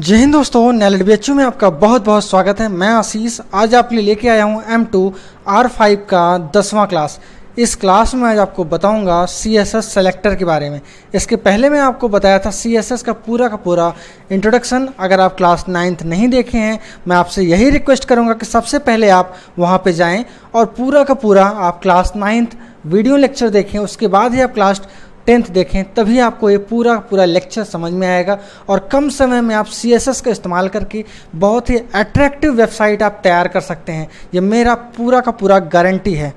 जय हिंद दोस्तों, नैलेट BHU में आपका बहुत बहुत स्वागत है। मैं आशीष आज आपके लिए लेके आया हूँ M2 R5 का 10वां क्लास। इस क्लास में आज आपको बताऊंगा CSS सेलेक्टर के बारे में। इसके पहले मैं आपको बताया था CSS का पूरा इंट्रोडक्शन। अगर आप क्लास 9th नहीं देखे हैं, मैं आपसे यही रिक्वेस्ट करूंगा कि सबसे पहले आप वहां पे जाएं और पूरा आप क्लास 9th वीडियो लेक्चर देखें। उसके बाद ही आप क्लास 10th देखें, तभी आपको ये पूरा लेक्चर समझ में आएगा और कम समय में आप CSS का इस्तेमाल करके बहुत ही अट्रैक्टिव वेबसाइट आप तैयार कर सकते हैं। ये मेरा पूरा गारंटी है।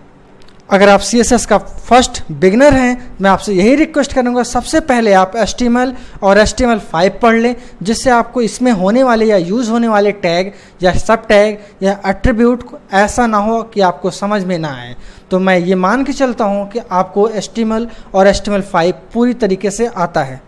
अगर आप CSS का फर्स्ट बिगनर हैं, मैं आपसे यही रिक्वेस्ट करूंगा सबसे पहले आप HTML और HTML5 पढ़ लें, जिससे आपको इसमें होने वाले या यूज़ होने वाले टैग या सब टैग या एट्रीब्यूट ऐसा ना हो कि आपको समझ में ना आए। तो मैं ये मान के चलता हूँ कि आपको HTML और HTML5 पूरी तरीके से आता है।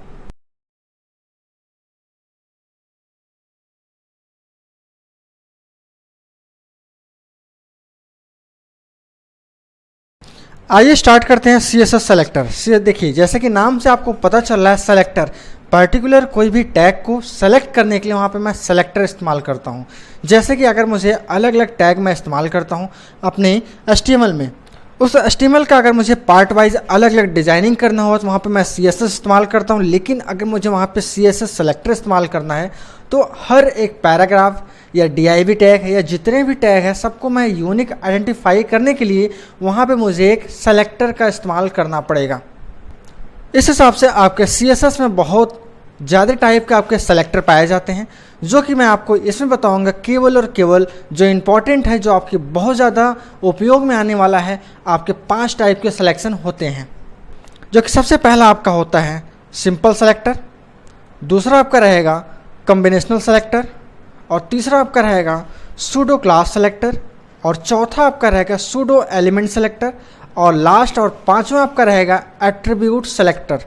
आइए स्टार्ट करते हैं CSS सेलेक्टर। देखिए, जैसे कि नाम से आपको पता चल रहा है, सेलेक्टर पर्टिकुलर कोई भी टैग को सेलेक्ट करने के लिए वहाँ पे मैं सेलेक्टर इस्तेमाल करता हूँ। जैसे कि अगर मुझे अलग अलग टैग मैं इस्तेमाल करता हूँ अपने HTML में, उस HTML का अगर मुझे पार्ट वाइज अलग अलग डिज़ाइनिंग करना हो तो वहाँ पे मैं CSS इस्तेमाल करता हूँ। लेकिन अगर मुझे वहाँ पे CSS सेलेक्टर इस्तेमाल करना है तो हर एक पैराग्राफ या div टैग है या जितने भी टैग है सबको मैं यूनिक आइडेंटिफाई करने के लिए वहाँ पे मुझे एक सेलेक्टर का इस्तेमाल करना पड़ेगा। इस हिसाब से आपके CSS में बहुत ज़्यादा टाइप के आपके सेलेक्टर पाए जाते हैं, जो कि मैं आपको इसमें बताऊंगा केवल और केवल जो इम्पॉर्टेंट है, जो आपके बहुत ज़्यादा उपयोग में आने वाला है। आपके 5 टाइप के सिलेक्शन होते हैं, जो कि सबसे पहला आपका होता है सिंपल सेलेक्टर, दूसरा आपका रहेगा कॉम्बिनेशनल सेलेक्टर, और तीसरा आपका रहेगा सूडो क्लास सेलेक्टर, और चौथा आपका रहेगा सूडो एलिमेंट सेलेक्टर, और लास्ट और 5वां आपका रहेगा एट्रीब्यूट सेलेक्टर।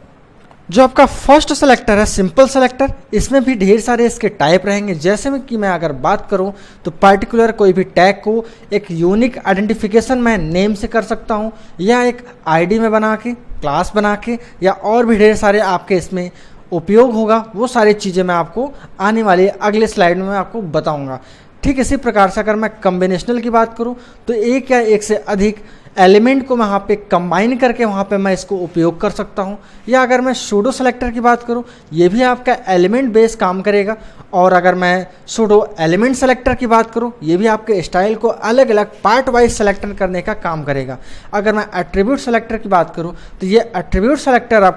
जो आपका फर्स्ट सेलेक्टर है सिंपल सेलेक्टर, इसमें भी ढेर सारे इसके टाइप रहेंगे। जैसे में कि मैं अगर बात करूं तो पर्टिकुलर कोई भी टैग को एक यूनिक आइडेंटिफिकेशन मैं नेम से कर सकता हूं, या एक आईडी में बना के, क्लास बना के, या और भी ढेर सारे आपके इसमें उपयोग होगा। वो सारी चीज़ें मैं आपको आने वाले अगले स्लाइड में मैं आपको बताऊँगा। ठीक इसी प्रकार से अगर मैं कॉम्बिनेशनल की बात करूं तो एक या एक से अधिक एलिमेंट को मैं वहाँ पे कंबाइन करके वहाँ पे मैं इसको उपयोग कर सकता हूँ। या अगर मैं सूडो सेलेक्टर की बात करूँ, ये भी आपका एलिमेंट बेस काम करेगा। और अगर मैं सूडो एलिमेंट सेलेक्टर की बात करूँ, ये भी आपके स्टाइल को अलग अलग पार्ट वाइज सेलेक्टर करने का काम करेगा। अगर मैं एट्रीब्यूट सेलेक्टर की बात करूँ तो ये एट्रीब्यूट सेलेक्टर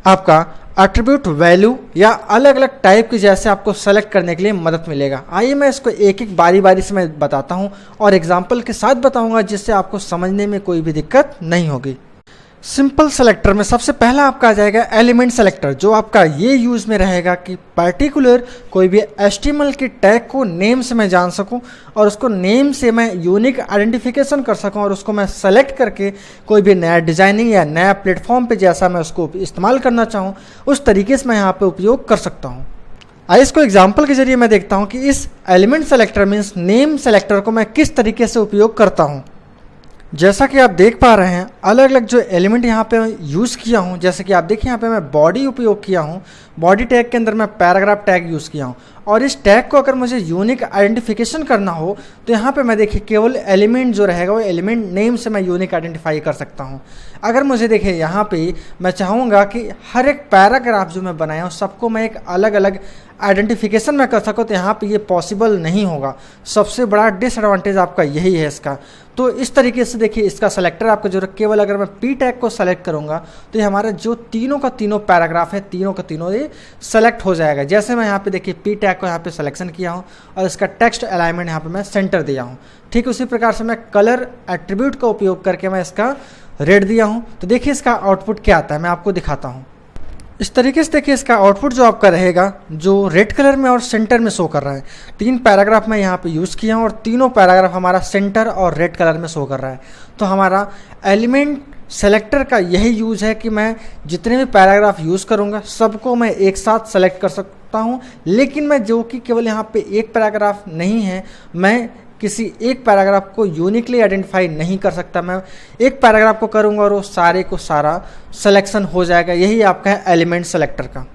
आपका एट्रीब्यूट वैल्यू या अलग अलग टाइप की जैसे आपको सेलेक्ट करने के लिए मदद मिलेगा। आइए मैं इसको एक बारी से मैं बताता हूँ और एग्जांपल के साथ बताऊँगा, जिससे आपको समझने में कोई भी दिक्कत नहीं होगी। सिंपल सेलेक्टर में सबसे पहला आपका आ जाएगा एलिमेंट सेलेक्टर, जो आपका ये यूज़ में रहेगा कि पर्टिकुलर कोई भी HTML के टैग को नेम से मैं जान सकूं और उसको नेम से मैं यूनिक आइडेंटिफिकेशन कर सकूं और उसको मैं सेलेक्ट करके कोई भी नया डिज़ाइनिंग या नया प्लेटफॉर्म पे जैसा मैं उसको इस्तेमाल करना चाहूँ उस तरीके से मैं यहाँ पर उपयोग कर सकता हूँ। आइए इसको एग्जाम्पल के जरिए मैं देखता हूँ कि इस element selector means name selector को मैं किस तरीके से उपयोग करता हूँ। जैसा कि आप देख पा रहे हैं, अलग अलग जो एलिमेंट यहाँ पे यूज़ किया हूँ, जैसे कि आप देखिए यहाँ पे मैं बॉडी उपयोग किया हूँ। बॉडी टैग के अंदर मैं पैराग्राफ टैग यूज़ किया हूँ, और इस टैग को अगर मुझे यूनिक आइडेंटिफिकेशन करना हो तो यहाँ पे मैं देखिए केवल एलिमेंट जो रहेगा वो एलिमेंट नेम से मैं यूनिक आइडेंटिफाई कर सकता हूँ। अगर मुझे देखिए यहाँ पे मैं चाहूँगा कि हर एक पैराग्राफ जो मैं बनाया हूँ सबको मैं एक अलग अलग आइडेंटिफिकेशन में कर सकूँ, तो यहाँ पे ये पॉसिबल नहीं होगा। सबसे बड़ा डिसएडवांटेज आपका यही है इसका। तो इस तरीके से देखिए इसका सेलेक्टर आपको जो केवल अगर मैं P टैग को सेलेक्ट करूँगा तो ये हमारा जो तीनों का तीनों पैराग्राफ है, तीनों का तीनों ये सेलेक्ट हो जाएगा। जैसे मैं यहाँ पे देखिए P टैग को यहाँ पे सिलेक्शन किया हूँ और इसका टेक्स्ट अलाइनमेंट यहाँ पे मैं सेंटर दिया हूँ। ठीक उसी प्रकार से मैं कलर एट्रीब्यूट का उपयोग करके मैं इसका रेड दिया हूँ। तो देखिए इसका आउटपुट क्या आता है, मैं आपको दिखाता हूँ। इस तरीके से देखिए इसका आउटपुट जो आपका रहेगा, जो रेड कलर में और सेंटर में शो कर रहा है। 3 पैराग्राफ मैं यहाँ पे यूज़ किया हूँ और तीनों पैराग्राफ हमारा सेंटर और रेड कलर में शो कर रहा है। तो हमारा एलिमेंट सेलेक्टर का यही यूज़ है कि मैं जितने भी पैराग्राफ यूज़ करूँगा सबको मैं एक साथ सेलेक्ट कर सकता हूँ। लेकिन मैं जो कि केवल यहाँ पे एक पैराग्राफ नहीं है, मैं किसी एक पैराग्राफ को यूनिकली आइडेंटिफाई नहीं कर सकता। मैं एक पैराग्राफ को करूँगा और वो सारे को सारा सिलेक्शन हो जाएगा। यही आपका है एलिमेंट सेलेक्टर का।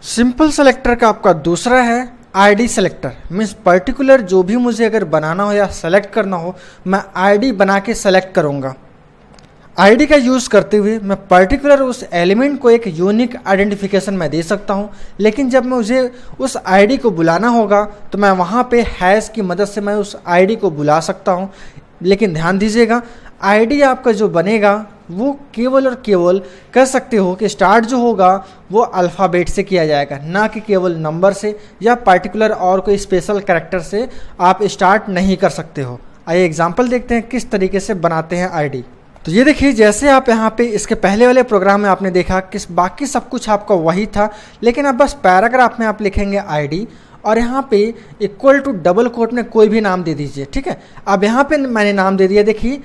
सिंपल सेलेक्टर का आपका दूसरा है आईडी सेलेक्टर मीन्स पर्टिकुलर जो भी मुझे अगर बनाना हो या सेलेक्ट करना हो मैं आईडी बना के सेलेक्ट करूँगा। आईडी का यूज़ करते हुए मैं पर्टिकुलर उस एलिमेंट को एक यूनिक आइडेंटिफिकेशन मैं दे सकता हूँ, लेकिन जब मैं मुझे उस आईडी को बुलाना होगा तो मैं वहाँ पे हैश की मदद से मैं उस आईडी को बुला सकता हूँ। लेकिन ध्यान दीजिएगा आईडी आपका जो बनेगा वो केवल और केवल कर सकते हो कि स्टार्ट जो होगा वो अल्फ़ाबेट से किया जाएगा, ना कि केवल नंबर से या पर्टिकुलर और कोई स्पेशल कैरेक्टर से आप स्टार्ट नहीं कर सकते हो। आइए एग्जांपल देखते हैं किस तरीके से बनाते हैं आईडी। तो ये देखिए जैसे आप यहाँ पे इसके पहले वाले प्रोग्राम में आपने देखा कि बाकी सब कुछ आपका वही था, लेकिन अब बस पैराग्राफ में आप लिखेंगे आईडी और यहाँ पे इक्वल टू डबल कोट में कोई भी नाम दे दीजिए। ठीक है, अब यहाँ पे मैंने नाम दे दिया, देखिए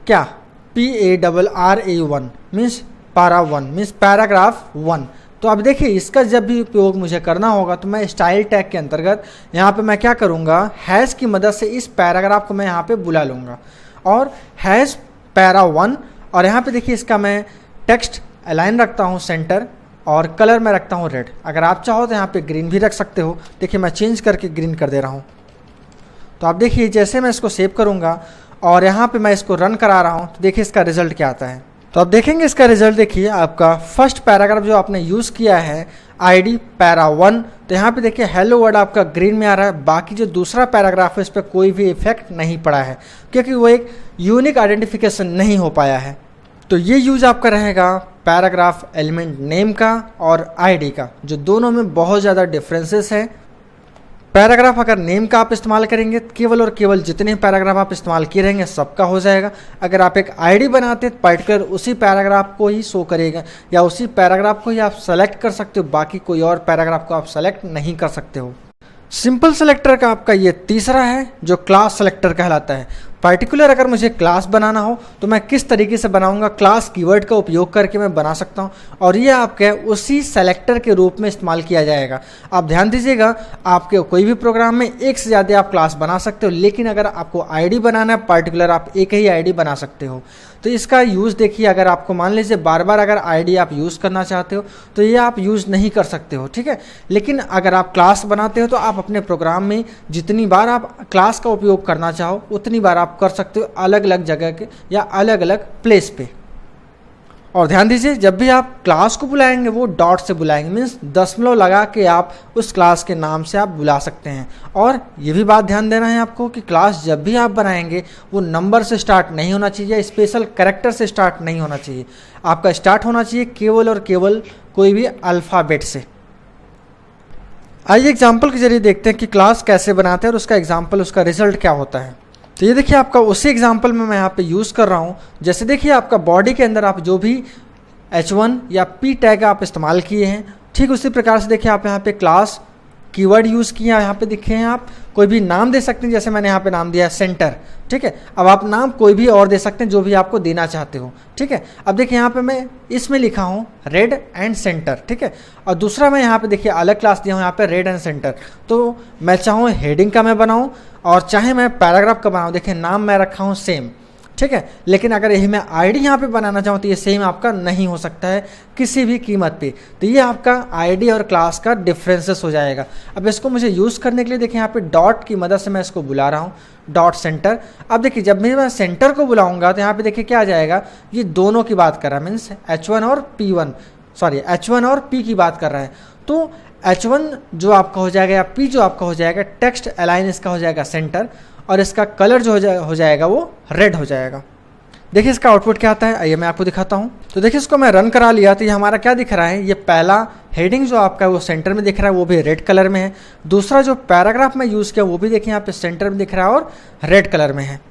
क्या PARRA1 मीन्स पारा 1 मीन्स पैराग्राफ 1। तो अब देखिए इसका जब भी उपयोग मुझे करना होगा तो मैं स्टाइल टैग के अंतर्गत यहाँ पे मैं क्या करूँगा, हैश की मदद से इस पैराग्राफ को मैं यहाँ पे बुला लूँगा और हैश पैरा 1 और यहाँ पे देखिए इसका मैं टेक्स्ट अलाइन रखता हूँ सेंटर और कलर में रखता हूँ रेड। अगर आप चाहो तो यहाँ पे ग्रीन भी रख सकते हो। देखिए मैं चेंज करके ग्रीन कर दे रहा हूँ। तो आप देखिए जैसे मैं इसको सेव करूँगा और यहाँ पे मैं इसको रन करा रहा हूँ तो देखिए इसका रिजल्ट क्या आता है। तो आप देखेंगे इसका रिजल्ट देखिए आपका फर्स्ट पैराग्राफ जो आपने यूज़ किया है आईडी पैरा 1, तो यहाँ पे देखिए हेलो वर्ड आपका ग्रीन में आ रहा है। बाकी जो दूसरा पैराग्राफ है इस पर कोई भी इफेक्ट नहीं पड़ा है क्योंकि वो एक यूनिक आइडेंटिफिकेशन नहीं हो पाया है। तो ये यूज आपका रहेगा पैराग्राफ एलिमेंट नेम का और आईडी का, जो दोनों में बहुत ज़्यादा डिफरेंसेस है। पैराग्राफ अगर नेम का आप इस्तेमाल करेंगे केवल और केवल जितने पैराग्राफ आप इस्तेमाल किए रहेंगे सबका हो जाएगा। अगर आप एक आईडी बनाते हैं पर्टिकुलर उसी पैराग्राफ को ही शो करेगा या उसी पैराग्राफ को ही आप सेलेक्ट कर सकते हो, बाकी कोई और पैराग्राफ को आप सेलेक्ट नहीं कर सकते हो। सिंपल सेलेक्टर का आपका ये तीसरा है जो क्लास सेलेक्टर कहलाता है। पर्टिकुलर अगर मुझे क्लास बनाना हो तो मैं किस तरीके से बनाऊंगा, क्लास कीवर्ड का उपयोग करके मैं बना सकता हूं और ये आपके उसी सेलेक्टर के रूप में इस्तेमाल किया जाएगा। आप ध्यान दीजिएगा आपके कोई भी प्रोग्राम में एक से ज़्यादा आप क्लास बना सकते हो, लेकिन अगर आपको आईडी बनाना है पर्टिकुलर आप एक ही आईडी बना सकते हो। तो इसका यूज़ देखिए, अगर आपको मान लीजिए बार बार अगर आईडी आप यूज़ करना चाहते हो तो ये आप यूज़ नहीं कर सकते हो, ठीक है। लेकिन अगर आप क्लास बनाते हो तो आप अपने प्रोग्राम में जितनी बार आप क्लास का उपयोग करना चाहो उतनी बार आप कर सकते हो, अलग अलग जगह के या अलग अलग प्लेस पे। और ध्यान दीजिए जब भी आप क्लास को बुलाएंगे वो डॉट से बुलाएंगे, मीन्स दशमलव लगा के आप उस क्लास के नाम से आप बुला सकते हैं। और ये भी बात ध्यान देना है आपको कि क्लास जब भी आप बनाएंगे वो नंबर से स्टार्ट नहीं होना चाहिए, स्पेशल कैरेक्टर से स्टार्ट नहीं होना चाहिए। आपका स्टार्ट होना चाहिए केवल और केवल कोई भी अल्फ़ाबेट से। आइए एग्जाम्पल के जरिए देखते हैं कि क्लास कैसे बनाते हैं और उसका एग्जाम्पल, उसका रिजल्ट क्या होता है। तो ये देखिए आपका उसी एग्जांपल में मैं यहाँ पे यूज़ कर रहा हूँ। जैसे देखिए आपका बॉडी के अंदर आप जो भी H1 या P टैग आप इस्तेमाल किए हैं, ठीक उसी प्रकार से देखिए आप यहाँ पे क्लास कीवर्ड यूज़ किया, यहाँ पे दिखे हैं। आप कोई भी नाम दे सकते हैं, जैसे मैंने यहाँ पे नाम दिया है सेंटर, ठीक है। अब आप नाम कोई भी और दे सकते हैं जो भी आपको देना चाहते हो, ठीक है। अब देखिए यहाँ पे मैं इसमें लिखा हूँ रेड एंड सेंटर, ठीक है। और दूसरा मैं यहाँ पे देखिए अलग क्लास दिया हूँ यहाँ पे रेड एंड सेंटर। तो मैं चाहूँ हेडिंग का मैं बनाऊँ और चाहे मैं पैराग्राफ का बनाऊँ, देखिए नाम मैं रखा हूँ सेम, ठीक है। लेकिन अगर यही मैं आईडी यहाँ पे बनाना चाहूँ तो ये सेम आपका नहीं हो सकता है किसी भी कीमत पे। तो ये आपका आईडी और क्लास का डिफरेंसेस हो जाएगा। अब इसको मुझे यूज़ करने के लिए देखिए यहाँ पे डॉट की मदद से मैं इसको बुला रहा हूँ, डॉट सेंटर। अब देखिए जब मैं सेंटर को बुलाऊंगा तो यहाँ पे देखिए क्या आ जाएगा, ये दोनों की बात कर रहा है, मीन्स H1 और H1 और P की बात कर रहा है। तो H1 जो आपका हो जाएगा या P जो आपका हो जाएगा, टेक्स्ट अलाइन इसका हो जाएगा सेंटर और इसका कलर जो हो जाएगा वो रेड हो जाएगा। देखिए इसका आउटपुट क्या आता है, आइए मैं आपको दिखाता हूँ। तो देखिए इसको मैं रन करा लिया तो ये हमारा क्या दिख रहा है, ये पहला हेडिंग जो आपका है वो सेंटर में दिख रहा है, वो भी रेड कलर में है। दूसरा जो पैराग्राफ में यूज़ किया वो भी देखिए यहाँ पे सेंटर में दिख रहा है और रेड कलर में है।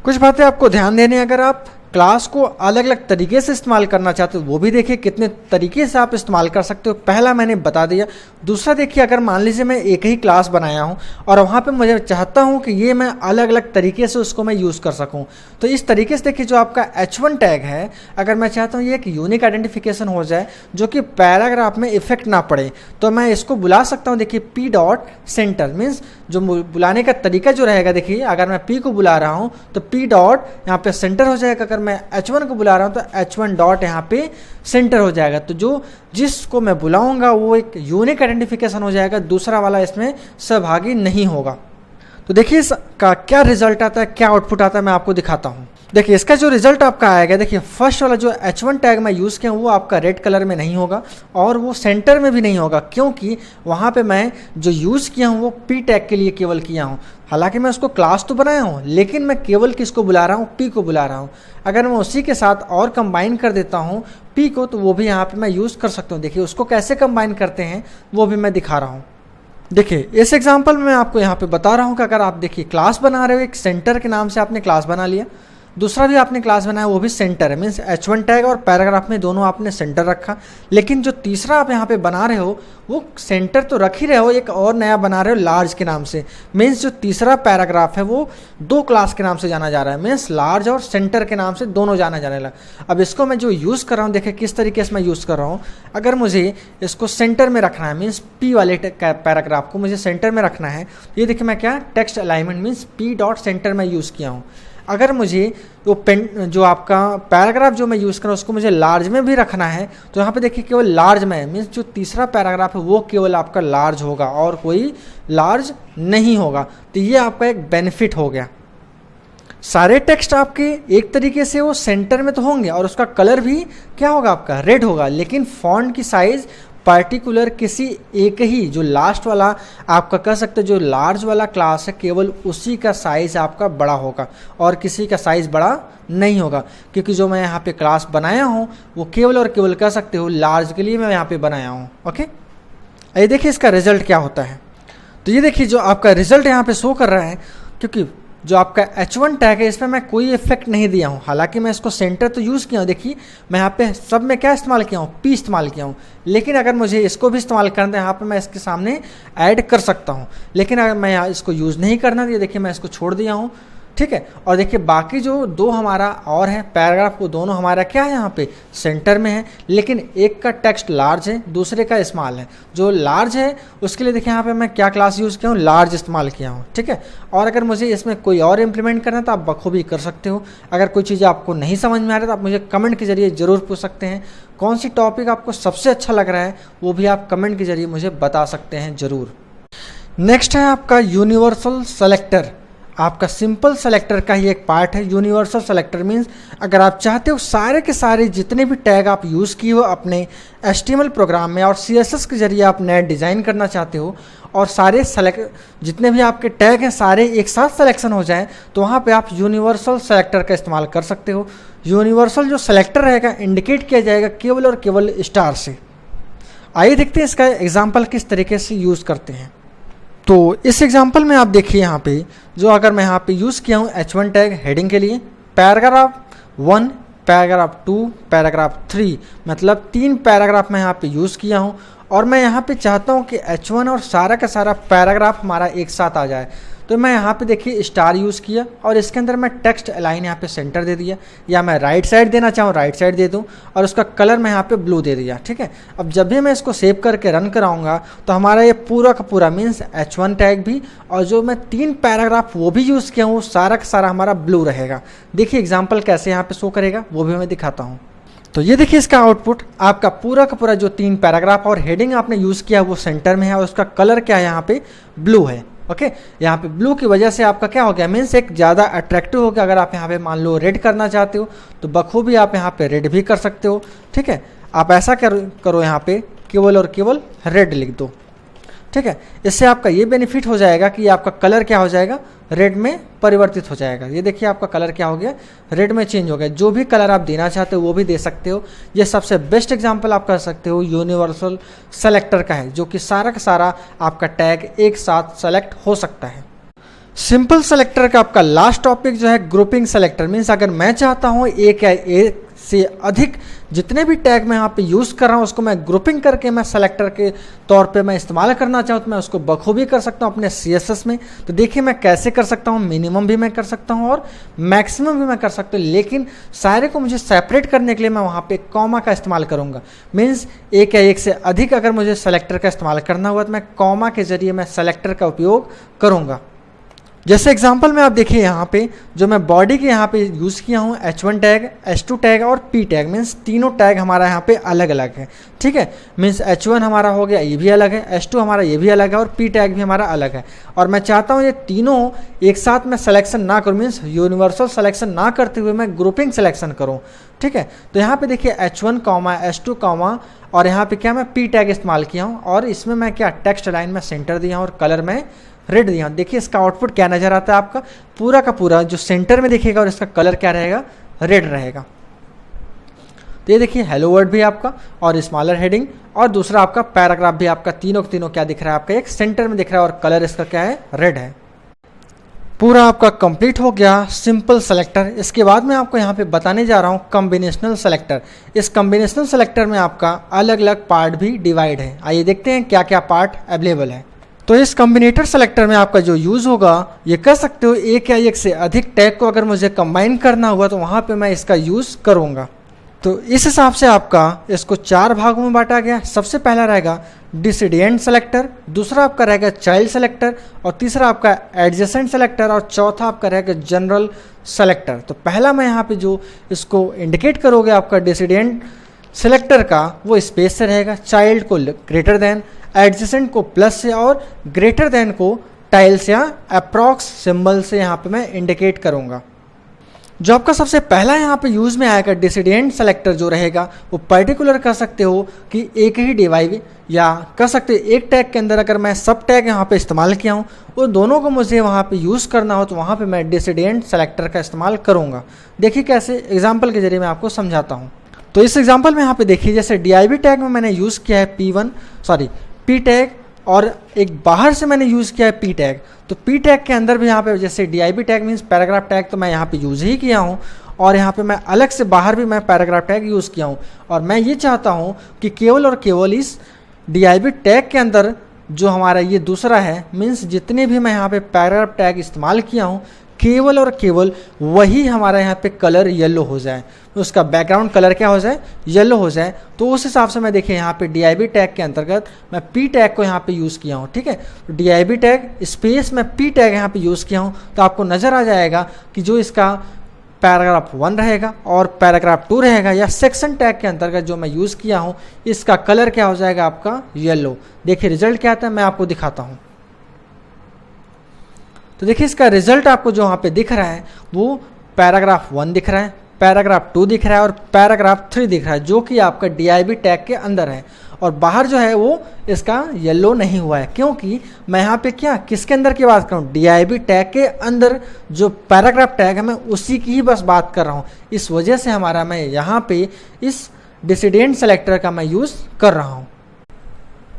कुछ बातें आपको ध्यान देनी है, अगर आप क्लास को अलग अलग तरीके से इस्तेमाल करना चाहते हो वो भी देखिए कितने तरीके से आप इस्तेमाल कर सकते हो, पहला मैंने बता दिया। दूसरा देखिए अगर मान लीजिए मैं एक ही क्लास बनाया हूँ और वहाँ पे मुझे चाहता हूँ कि ये मैं अलग अलग तरीके से उसको मैं यूज़ कर सकूँ, तो इस तरीके से देखिए जो आपका H1 टैग है, अगर मैं चाहता हूँ ये एक यूनिक आइडेंटिफिकेशन हो जाए जो कि पैराग्राफ में इफेक्ट ना पड़े, तो मैं इसको बुला सकता हूँ। देखिए P डॉट सेंटर मीन्स जो बुलाने का तरीका जो रहेगा, देखिए अगर मैं P को बुला रहा हूँ तो P डॉट यहाँ पे सेंटर हो जाएगा। अगर मैं H1 को बुला रहा हूँ तो H1 डॉट यहाँ पे सेंटर हो जाएगा। तो जो जिसको मैं बुलाऊंगा वो एक यूनिक आइडेंटिफिकेशन हो जाएगा, दूसरा वाला इसमें सहभागी नहीं होगा। तो देखिए इसका क्या रिजल्ट आता है, क्या आउटपुट आता है, मैं आपको दिखाता हूँ। देखिए इसका जो रिजल्ट आपका आएगा, देखिए फर्स्ट वाला जो H1 टैग मैं यूज़ किया हूँ वो आपका रेड कलर में नहीं होगा और वो सेंटर में भी नहीं होगा, क्योंकि वहाँ पे मैं जो यूज़ किया हूँ वो P टैग के लिए केवल किया हूँ। हालांकि मैं उसको क्लास तो बनाया हूँ, लेकिन मैं केवल किसको बुला रहा हूँ, P को बुला रहा हूँ। अगर मैं उसी के साथ और कंबाइन कर देता हूँ P को, तो वो भी यहाँ पर मैं यूज़ कर सकता हूँ। देखिए उसको कैसे कंबाइन करते हैं वो भी मैं दिखा रहा हूँ। देखिए इस एग्जाम्पल में मैं आपको यहाँ पे बता रहा हूँ कि अगर आप देखिए क्लास बना रहे हो, एक सेंटर के नाम से आपने क्लास बना लिया, दूसरा भी आपने क्लास बनाया वो भी सेंटर है, मीन्स H1 टैग और पैराग्राफ में दोनों आपने सेंटर रखा। लेकिन जो तीसरा आप यहाँ पे बना रहे हो वो सेंटर तो रख ही रहे हो, एक और नया बना रहे हो लार्ज के नाम से। मीन्स जो तीसरा पैराग्राफ है वो दो क्लास के नाम से जाना जा रहा है, मीन्स लार्ज और सेंटर के नाम से दोनों जाना जाने लगा। अब इसको मैं जो यूज़ कर रहा हूँ, देखिए किस तरीके से मैं यूज़ कर रहा हूँ। अगर मुझे इसको सेंटर में रखना है, मीन्स P वाले पैराग्राफ को मुझे सेंटर में रखना है, ये देखिए मैं क्या text alignment means P dot centre में यूज़ किया हूँ। अगर मुझे वो जो आपका पैराग्राफ जो मैं यूज़ कर रहा हूँ उसको मुझे लार्ज में भी रखना है, तो यहाँ पे देखिए केवल लार्ज में है, मीन्स जो तीसरा पैराग्राफ है वो केवल आपका लार्ज होगा और कोई लार्ज नहीं होगा। तो ये आपका एक बेनिफिट हो गया। सारे टेक्स्ट आपके एक तरीके से वो सेंटर में तो होंगे और उसका कलर भी क्या होगा, आपका रेड होगा, लेकिन फॉन्ट की साइज़ पार्टिकुलर किसी एक ही जो लास्ट वाला आपका कह सकते जो लार्ज वाला क्लास है केवल उसी का साइज़ आपका बड़ा होगा और किसी का साइज़ बड़ा नहीं होगा, क्योंकि जो मैं यहाँ पे क्लास बनाया हूँ वो केवल और केवल कह सकते हो लार्ज के लिए मैं यहाँ पे बनाया हूँ। ओके, ये देखिए इसका रिजल्ट क्या होता है। तो ये देखिए जो आपका रिजल्ट यहाँ पे शो कर रहा है, क्योंकि जो आपका H1 टैग है इसमें मैं कोई इफेक्ट नहीं दिया हूँ। हालांकि मैं इसको सेंटर तो यूज़ किया हूँ, देखिए मैं यहाँ पे सब में क्या इस्तेमाल किया हूँ, P इस्तेमाल किया हूँ। लेकिन अगर मुझे इसको भी इस्तेमाल करना है यहाँ पे मैं इसके सामने ऐड कर सकता हूँ, लेकिन अगर मैं यहाँ इसको यूज़ नहीं करना, ये देखिए मैं इसको छोड़ दिया हूँ। ठीक है, और देखिए बाकी जो दो हमारा और है पैराग्राफ, वो दोनों हमारा क्या है यहाँ पे सेंटर में है, लेकिन एक का टेक्स्ट लार्ज है दूसरे का स्मॉल है। जो लार्ज है उसके लिए देखिए यहाँ पे मैं क्या क्लास यूज़ किया हूँ, लार्ज इस्तेमाल किया हूँ। ठीक है, और अगर मुझे इसमें कोई और इम्प्लीमेंट करना है तो आप बखूबी कर सकते हो। अगर कोई चीज़ आपको नहीं समझ में आ रही तो आप मुझे कमेंट के जरिए ज़रूर पूछ सकते हैं। कौन सी टॉपिक आपको सबसे अच्छा लग रहा है वो भी आप कमेंट के जरिए मुझे बता सकते हैं ज़रूर। नेक्स्ट है आपका यूनिवर्सल सेलेक्टर। आपका सिंपल सेलेक्टर का ही एक पार्ट है यूनिवर्सल सेलेक्टर। मीन्स अगर आप चाहते हो सारे के सारे जितने भी टैग आप यूज़ किए हो अपने HTML प्रोग्राम में और CSS के जरिए आप नया डिज़ाइन करना चाहते हो और सारे जितने भी आपके टैग हैं सारे एक साथ सिलेक्शन हो जाएं, तो वहाँ पे आप यूनिवर्सल सेलेक्टर का इस्तेमाल कर सकते हो। यूनिवर्सल जो सेलेक्टर रहेगा इंडिकेट किया जाएगा केवल और केवल स्टार से। आइए देखते हैं इसका एग्जाम्पल किस तरीके से यूज़ करते हैं। तो इस एग्जांपल में आप देखिए यहाँ पे जो अगर मैं यहाँ पे यूज़ किया हूँ H1 टैग हेडिंग के लिए पैराग्राफ 1, पैराग्राफ 2, पैराग्राफ 3, मतलब 3 पैराग्राफ मैं यहाँ पे यूज़ किया हूँ और मैं यहाँ पे चाहता हूँ कि H1 और सारा का सारा पैराग्राफ हमारा एक साथ आ जाए। तो मैं यहाँ पे देखिए स्टार यूज़ किया और इसके अंदर मैं टेक्स्ट अलाइन यहाँ पे सेंटर दे दिया, या मैं राइट साइड देना चाहूँ राइट साइड दे दूँ और उसका कलर मैं यहाँ पे ब्लू दे दिया। ठीक है, अब जब भी मैं इसको सेव करके रन कराऊंगा तो हमारा ये पूरा का पूरा मीन्स H1 टैग भी और जो मैं 3 पैराग्राफ वो भी यूज़ किया हूँ सारा का सारा हमारा ब्लू रहेगा। देखिए एग्जाम्पल कैसे यहाँ पे शो करेगा वो भी मैं दिखाता हूँ। तो ये देखिए इसका आउटपुट, आपका पूरा का पूरा जो 3 पैराग्राफ और हेडिंग आपने यूज़ किया वो सेंटर में है और उसका कलर क्या है यहाँ पे ब्लू है। ओके, यहाँ पे ब्लू की वजह से आपका क्या हो गया, मीन्स एक ज़्यादा अट्रैक्टिव हो गया। अगर आप यहाँ पे मान लो रेड करना चाहते हो तो बखूबी आप यहाँ पे रेड भी कर सकते हो। ठीक है, आप ऐसा करो यहाँ पे केवल और केवल रेड लिख दो। ठीक है, इससे आपका ये बेनिफिट हो जाएगा कि आपका कलर क्या हो जाएगा, रेड में परिवर्तित हो जाएगा। ये देखिए आपका कलर क्या हो गया, रेड में चेंज हो गया। जो भी कलर आप देना चाहते हो वो भी दे सकते हो। ये सबसे बेस्ट एग्जांपल आप कर सकते हो यूनिवर्सल सेलेक्टर का है, जो कि सारा का सारा आपका टैग एक साथ सेलेक्ट हो सकता है। सिंपल सेलेक्टर का आपका लास्ट टॉपिक जो है ग्रुपिंग सेलेक्टर। मीन्स अगर मैं चाहता हूँ एक से अधिक जितने भी टैग मैं यहाँ पे यूज़ कर रहा हूँ उसको मैं ग्रुपिंग करके मैं सेलेक्टर के तौर पे मैं इस्तेमाल करना चाहूँ तो मैं उसको बखूबी कर सकता हूँ अपने CSS में। तो देखिए मैं कैसे कर सकता हूँ, मिनिमम भी मैं कर सकता हूँ और मैक्सिमम भी मैं कर सकता हूँ, लेकिन सारे को मुझे सेपरेट करने के लिए मैं वहाँ पे कॉमा का इस्तेमाल करूँगा। मीन्स एक या एक से अधिक अगर मुझे सेलेक्टर का इस्तेमाल करना हुआ तो मैं कॉमा के जरिए मैं सेलेक्टर का उपयोग करूँगा। जैसे एग्जांपल में आप देखिए यहाँ पे जो मैं बॉडी के यहाँ पे यूज़ किया हूँ H1 टैग, H2 टैग और P टैग, मीन्स तीनों टैग हमारा यहाँ पे अलग अलग है, ठीक है। मीन्स H1 हमारा हो गया, ये भी अलग है, H2 हमारा ये भी अलग है और P टैग भी हमारा अलग है। और मैं चाहता हूँ ये तीनों एक साथ मैं सिलेक्शन ना करूँ, मीन्स यूनिवर्सल सिलेक्शन ना करते हुए मैं ग्रुपिंग सिलेक्शन करूँ, ठीक है। तो यहाँ पे देखिए H1, H2, और यहाँ पे क्या मैं P टैग इस्तेमाल किया हूँ और इसमें मैं क्या टेक्स्ट लाइन में सेंटर दिया हूँ और कलर में रेड दिया हूँ। देखिए इसका आउटपुट क्या नज़र आता है, आपका पूरा का पूरा जो सेंटर में दिखेगा और इसका कलर क्या रहेगा, रेड रहेगा। तो ये देखिए हेलो वर्ड भी आपका और स्मॉलर हेडिंग और दूसरा आपका पैराग्राफ भी आपका तीनों क्या दिख रहा है, आपका एक सेंटर में दिख रहा है और कलर इसका क्या है, रेड है। पूरा आपका कंप्लीट हो गया सिंपल सेलेक्टर। इसके बाद मैं आपको यहाँ पे बताने जा रहा हूँ कॉम्बिनेशनल सेलेक्टर। इस कॉम्बिनेशनल सेलेक्टर में आपका अलग अलग पार्ट भी डिवाइड है। आइए देखते हैं क्या क्या पार्ट अवेलेबल है। तो इस कॉम्बिनेटर सेलेक्टर में आपका जो यूज़ होगा, ये कर सकते हो एक या एक से अधिक टैग को अगर मुझे कंबाइन करना हुआ तो वहाँ पे मैं इसका यूज़ करूँगा। तो इस हिसाब से आपका इसको 4 भागों में बांटा गया। सबसे पहला रहेगा डिसिडेंट सेलेक्टर, दूसरा आपका रहेगा चाइल्ड सेलेक्टर और तीसरा आपका एडजेसेंट सेलेक्टर और चौथा आपका रहेगा जनरल सेलेक्टर। तो पहला मैं यहाँ पे जो इसको इंडिकेट करोगे आपका डिसिडेंट सेलेक्टर का, वो स्पेस से रहेगा, चाइल्ड को ग्रेटर देन, एडजेसेंट को प्लस से और ग्रेटर देन को टाइल्स या अप्रॉक्स सिंबल से यहाँ पे मैं इंडिकेट करूँगा। जो आपका सबसे पहला यहाँ पे यूज़ में आएगा डिसिडेंट सेलेक्टर जो रहेगा, वो पर्टिकुलर कर सकते हो कि एक ही डिवाइड या कर सकते हो एक टैग के अंदर अगर मैं सब टैग यहाँ पे इस्तेमाल किया हूँ वो दोनों को मुझे वहाँ पे यूज़ करना हो तो वहाँ पे मैं डिसिडेंट सेलेक्टर का इस्तेमाल करूँगा। देखिए कैसे, एग्जाम्पल के जरिए मैं आपको समझाता हूँ। तो इस एग्जाम्पल में यहाँ पे देखिए जैसे DIV टैग में मैंने यूज़ किया है P टैग और एक बाहर से मैंने यूज़ किया है P टैग। तो P टैग के अंदर भी यहाँ पे जैसे DIV tag means paragraph tag तो मैं यहाँ पे यूज़ ही किया हूँ और यहाँ पे मैं अलग से बाहर भी मैं पैराग्राफ टैग यूज़ किया हूँ। और मैं ये चाहता हूँ कि केवल और केवल इस DIV टैग के अंदर जो हमारा ये दूसरा है मीन्स जितने भी मैं यहाँ पे पैराग्राफ टैग इस्तेमाल किया हूँ केवल और केवल वही हमारा यहाँ पे कलर येलो हो जाए, उसका बैकग्राउंड कलर क्या हो जाए, येलो हो जाए। तो उस हिसाब से मैं देखिए यहाँ पे DIV टैग के अंतर्गत मैं P टैग को यहाँ पे यूज़ किया हूँ, ठीक है। तो DIV टैग स्पेस में P टैग यहाँ पे यूज़ किया हूँ तो आपको नज़र आ जाएगा कि जो इसका पैराग्राफ 1 रहेगा और पैराग्राफ 2 रहेगा या सेक्शन टैग के अंतर्गत जो मैं यूज़ किया हूँ इसका कलर क्या हो जाएगा आपका, येलो। देखिए रिजल्ट क्या आता है, मैं आपको दिखाता हूँ। तो देखिए इसका रिजल्ट आपको जो वहाँ पे दिख रहा है वो पैराग्राफ 1 दिख रहा है, पैराग्राफ 2 दिख रहा है और पैराग्राफ 3 दिख रहा है जो कि आपका DIV टैग के अंदर है। और बाहर जो है वो इसका येलो नहीं हुआ है क्योंकि मैं यहाँ पे क्या किसके अंदर की बात करूँ, DIV टैग के अंदर जो पैराग्राफ टैग है मैं उसी की ही बस बात कर रहा हूँ। इस वजह से हमारा मैं यहाँ पे इस डिसिडेंट सेलेक्टर का मैं यूज़ कर रहा हूँ।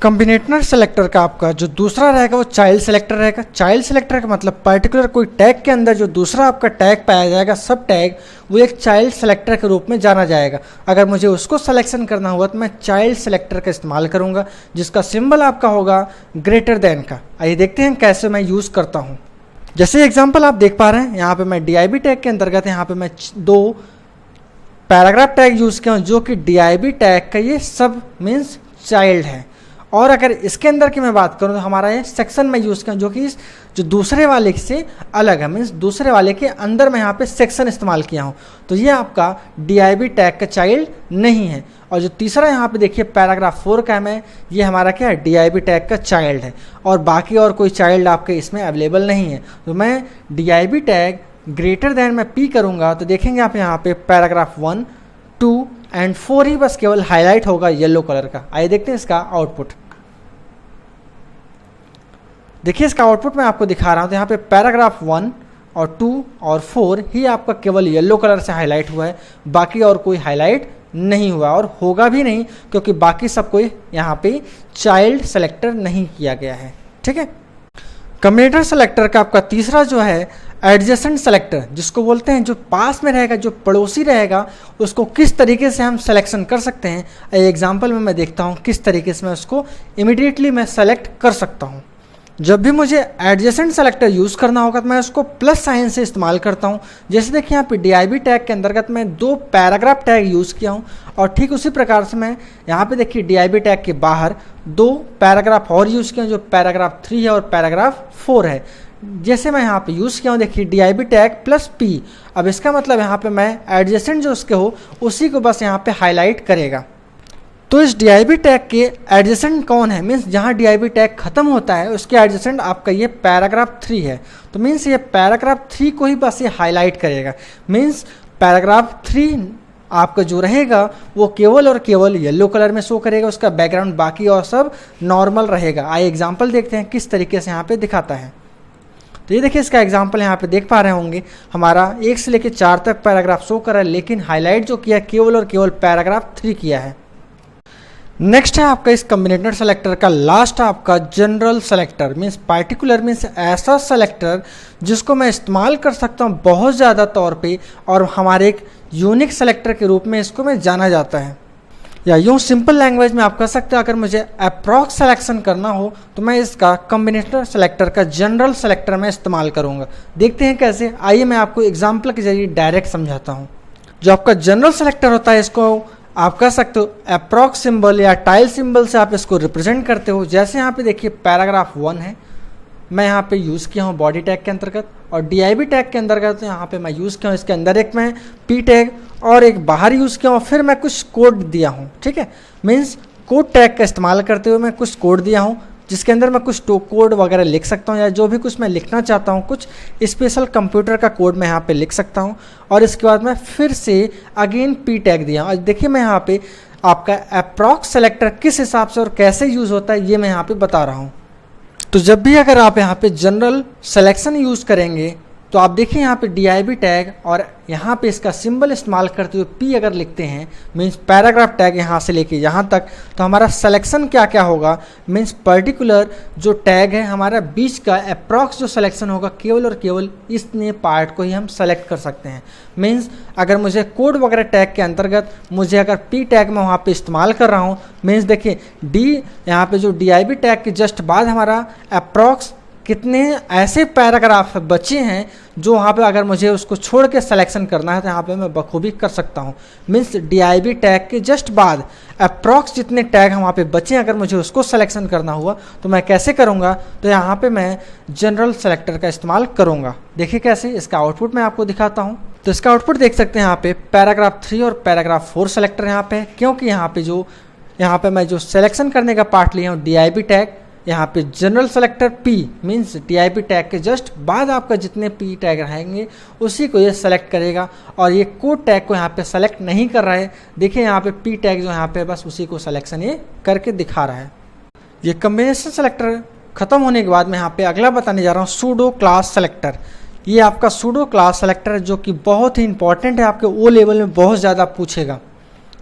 कॉम्बिनेटर सेलेक्टर का आपका जो दूसरा रहेगा वो चाइल्ड सेलेक्टर रहेगा। चाइल्ड सेलेक्टर का मतलब पर्टिकुलर कोई टैग के अंदर जो दूसरा आपका टैग पाया जाएगा सब टैग, वो एक चाइल्ड सेलेक्टर के रूप में जाना जाएगा। अगर मुझे उसको सिलेक्शन करना हुआ तो मैं चाइल्ड सेलेक्टर का इस्तेमाल करूँगा जिसका सिंबल आपका होगा ग्रेटर देन का। आइए देखते हैं कैसे मैं यूज़ करता हूँ। जैसे एग्जाम्पल आप देख पा रहे हैं यहाँ पर मैं DIV टैग के अंतर्गत यहाँ पर मैं 2 पैराग्राफ टैग यूज़ किया हूँ जो कि DIV टैग का ये सब मीन्स चाइल्ड है। और अगर इसके अंदर की मैं बात करूं तो हमारा ये सेक्शन में यूज़ किया जो कि जो दूसरे वाले से अलग है, मीन्स दूसरे वाले के अंदर मैं यहाँ पे सेक्शन इस्तेमाल किया हूँ तो ये आपका DIV टैग का चाइल्ड नहीं है। और जो तीसरा यहाँ पे देखिए पैराग्राफ 4 का है, ये हमारा क्या है, DIV टैग का चाइल्ड है और बाकी और कोई चाइल्ड आपके इसमें अवेलेबल नहीं है। तो मैं DIV टैग ग्रेटर देन मैं P करूँगा तो देखेंगे आप यहाँ पे पैराग्राफ 1, 2 एंड 4 ही बस केवल हाईलाइट होगा येलो कलर का। आइए देखते हैं इसका आउटपुट। देखिए इसका आउटपुट मैं आपको दिखा रहा हूँ तो यहाँ पे पैराग्राफ 1 और 2 और 4 ही आपका केवल येलो कलर से हाईलाइट हुआ है, बाकी और कोई हाईलाइट नहीं हुआ और होगा भी नहीं क्योंकि बाकी सब कोई यहाँ पे चाइल्ड सेलेक्टर नहीं किया गया है, ठीक है। कॉम्बिनेटर सेलेक्टर का आपका तीसरा जो है एडजेसेंट सेलेक्टर, जिसको बोलते हैं जो पास में रहेगा, जो पड़ोसी रहेगा, उसको किस तरीके से हम सिलेक्शन कर सकते हैं। एग्जाम्पल में मैं देखता हूँ किस तरीके से मैं उसको इमिडिएटली मैं सेलेक्ट कर सकता हूँ। जब भी मुझे एडजेसेंट सेलेक्टर यूज़ करना होगा तो मैं उसको प्लस साइन से इस्तेमाल करता हूँ। जैसे देखिए यहाँ पे DIB टैग के अंतर्गत मैं 2 पैराग्राफ टैग यूज़ किया हूँ और ठीक उसी प्रकार से मैं यहाँ पे देखिए DIB टैग के बाहर 2 पैराग्राफ और यूज़ किया हूँ, जो पैराग्राफ 3 है और पैराग्राफ 4 है। जैसे मैं यहाँ पे यूज़ किया हूँ देखिए DIB टैग प्लस P। अब इसका मतलब यहाँ पे मैं एडजेसेंट जो उसके हो उसी को बस यहाँ पे हाईलाइट करेगा। तो इस DIB टैग के एडजेसेंट कौन है, मीन्स जहाँ DIB टैग खत्म होता है उसके एडजेसेंट आपका ये पैराग्राफ 3 है। तो मीन्स ये पैराग्राफ 3 को ही बस ये हाईलाइट करेगा। मीन्स पैराग्राफ 3 आपका जो रहेगा वो केवल और केवल येलो कलर में शो करेगा, उसका बैकग्राउंड बाकी और सब नॉर्मल रहेगा। आइए एग्जाम्पल देखते हैं किस तरीके से यहाँ पे दिखाता है। तो ये देखिए इसका एग्जाम्पल यहाँ पे देख पा रहे होंगे, हमारा 1 से लेकर 4 तक पैराग्राफ शो कर रहा है, लेकिन हाईलाइट जो किया केवल और केवल पैराग्राफ 3 किया है। नेक्स्ट है आपका इस कॉम्बिनेटर सेलेक्टर का लास्ट आपका general selector. Means particular means ऐसा सेलेक्टर जिसको मैं इस्तेमाल कर सकता हूँ बहुत ज़्यादा तौर पे और हमारे एक यूनिक सेलेक्टर के रूप में इसको मैं जाना जाता है। या यूँ सिंपल लैंग्वेज में आप कह सकते हैं, अगर मुझे अप्रॉक्स सिलेक्शन करना हो तो मैं इसका कॉम्बिनेटर सेलेक्टर का जनरल सेलेक्टर में इस्तेमाल करूँगा। देखते हैं कैसे, आइए मैं आपको एग्जाम्पल के जरिए डायरेक्ट समझाता हूँ। जो आपका जनरल सेलेक्टर होता है इसको आप कह सकते हो अप्रॉक्स सिंबल या टाइल सिंबल से आप इसको रिप्रेजेंट करते हो। जैसे यहाँ पे देखिए पैराग्राफ 1 है, मैं यहाँ पे यूज़ किया हूँ बॉडी टैग के अंतर्गत, और DIB टैग के अंतर्गत यहाँ पे मैं यूज़ किया हूँ, इसके अंदर एक मैं P टैग और एक बाहर यूज़ किया हूँ, फिर मैं कुछ कोड दिया हूँ। ठीक है, मीन्स कोड टैग का इस्तेमाल करते हुए मैं कुछ कोड दिया हूँ जिसके अंदर मैं कुछ कोड वगैरह लिख सकता हूँ, या जो भी कुछ मैं लिखना चाहता हूँ कुछ स्पेशल कंप्यूटर का कोड मैं यहाँ पे लिख सकता हूँ। और इसके बाद मैं फिर से अगेन P टैग दिया हूँ। और देखिए मैं यहाँ पे आपका अप्रॉक्स सेलेक्टर किस हिसाब से और कैसे यूज़ होता है ये मैं यहाँ पे बता रहा हूँ। तो जब भी अगर आप यहाँ पे जनरल सिलेक्शन यूज़ करेंगे तो आप देखिए यहाँ पे DIB टैग और यहाँ पे इसका सिंबल इस्तेमाल करते हुए P अगर लिखते हैं, मीन्स पैराग्राफ टैग यहाँ से लेके यहाँ तक, तो हमारा सिलेक्शन क्या क्या होगा, मीन्स पर्टिकुलर जो टैग है हमारा बीच का अप्रॉक्स जो सिलेक्शन होगा केवल और केवल इतने पार्ट को ही हम सेलेक्ट कर सकते हैं। मीन्स अगर मुझे कोड वगैरह टैग के अंतर्गत मुझे अगर P टैग में वहाँ पे इस्तेमाल कर रहा हूँ, मीन्स देखिए D यहाँ पे जो DIB टैग के जस्ट बाद हमारा अप्रॉक्स कितने ऐसे पैराग्राफ बचे हैं जो वहाँ पे अगर मुझे उसको छोड़ के सिलेक्शन करना है तो यहाँ पे मैं बखूबी कर सकता हूँ। मीन्स DIB टैग के जस्ट बाद अप्रॉक्स जितने टैग वहाँ पे बचे हैं अगर मुझे उसको सिलेक्शन करना हुआ तो मैं कैसे करूँगा, तो यहाँ पे मैं जनरल सेलेक्टर का इस्तेमाल करूँगा। देखिए कैसे, इसका आउटपुट मैं आपको दिखाता हूँ। तो इसका आउटपुट देख सकते हैं यहाँ पे पैराग्राफ 3 और पैराग्राफ 4 सेलेक्टर यहाँ पे, क्योंकि यहाँ पे मैं जो सिलेक्शन करने का पार्ट लिया हूँ DIB टैग, यहाँ पे general selector P means DIB tag के जस्ट बाद आपका जितने P टैग रहेंगे उसी को ये सेलेक्ट करेगा, और ये कोड टैग को यहाँ पे सेलेक्ट नहीं कर रहा है। देखिए यहाँ पे P टैग जो यहाँ पे बस उसी को सिलेक्शन ये करके दिखा रहा है। ये कॉम्बिनेशन सेलेक्टर खत्म होने के बाद मैं यहाँ पे अगला बताने जा रहा हूँ सूडो क्लास सेलेक्टर। ये आपका सूडो क्लास सेलेक्टर जो कि बहुत ही इंपॉर्टेंट है, आपके O लेवल में बहुत ज़्यादा पूछेगा।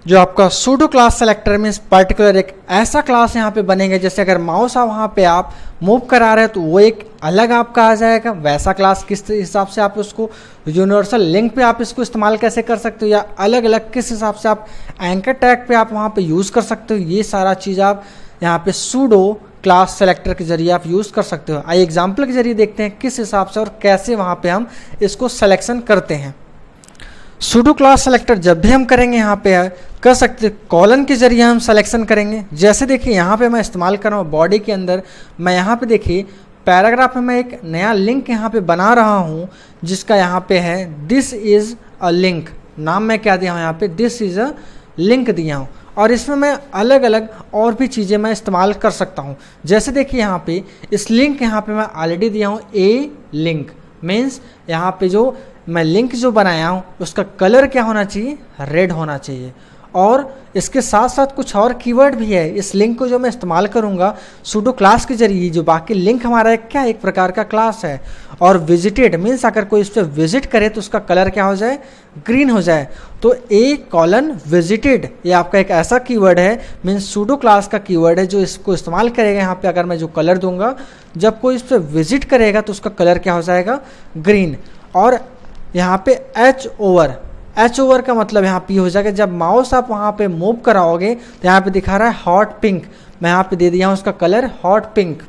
जो आपका pseudo class selector means particular एक ऐसा क्लास यहाँ पे बनेगा, जैसे अगर माउस वहाँ पे आप मूव करा रहे हैं तो वो एक अलग आपका आ जाएगा। वैसा क्लास किस हिसाब से आप उसको यूनिवर्सल लिंक पे आप इसको इस्तेमाल कैसे कर सकते हो, या अलग अलग किस हिसाब से आप एंकर टैग पे आप वहाँ पे यूज़ कर सकते हो, ये सारा चीज़ आप यहाँ पे सूडो क्लास सेलेक्टर के जरिए आप यूज़ कर सकते हो। आइए एग्जाम्पल के जरिए देखते हैं किस हिसाब से और कैसे वहाँ पर हम इसको सिलेक्शन करते हैं। सूडो क्लास सेलेक्टर जब भी हम करेंगे यहाँ पे कर सकते कॉलन के जरिए हम सिलेक्शन करेंगे। जैसे देखिए यहाँ पे मैं इस्तेमाल कर रहा हूँ बॉडी के अंदर, मैं यहाँ पे देखिए पैराग्राफ में मैं एक नया लिंक यहाँ पे बना रहा हूँ जिसका यहाँ पे है दिस इज़ अ लिंक। नाम मैं क्या दिया हूँ यहाँ पे, दिस इज़ अ लिंक दिया हूँ, और इसमें मैं अलग अलग और भी चीज़ें मैं इस्तेमाल कर सकता हूँ। जैसे देखिए यहाँ पे इस लिंक यहाँ पे मैं ऑलरेडी दिया हूँ ए लिंक, मीन्स यहाँ पे जो मैं लिंक जो बनाया हूँ उसका कलर क्या होना चाहिए, रेड होना चाहिए। और इसके साथ साथ कुछ और कीवर्ड भी है इस लिंक को जो मैं इस्तेमाल करूँगा सूडो क्लास के जरिए। जो बाकी लिंक हमारा क्या एक प्रकार का क्लास है, और विजिटेड मीन्स अगर कोई इस पर विजिट करे तो उसका कलर क्या हो जाए, ग्रीन हो जाए। तो ए कॉलन विजिटेड ये आपका एक ऐसा कीवर्ड है, मीन्स सूडो क्लास का कीवर्ड है जो इसको इस्तेमाल करेगा। यहाँ पे अगर मैं जो कलर दूंगा जब कोई इस पर विजिट करेगा तो उसका कलर क्या हो जाएगा, ग्रीन। और यहाँ पे एच ओवर का मतलब यहाँ पे हो जाएगा जब माउस आप वहाँ पे मूव कराओगे तो यहाँ पे दिखा रहा है हॉट पिंक, मैं यहाँ पे दे दिया हूँ उसका कलर हॉट पिंक।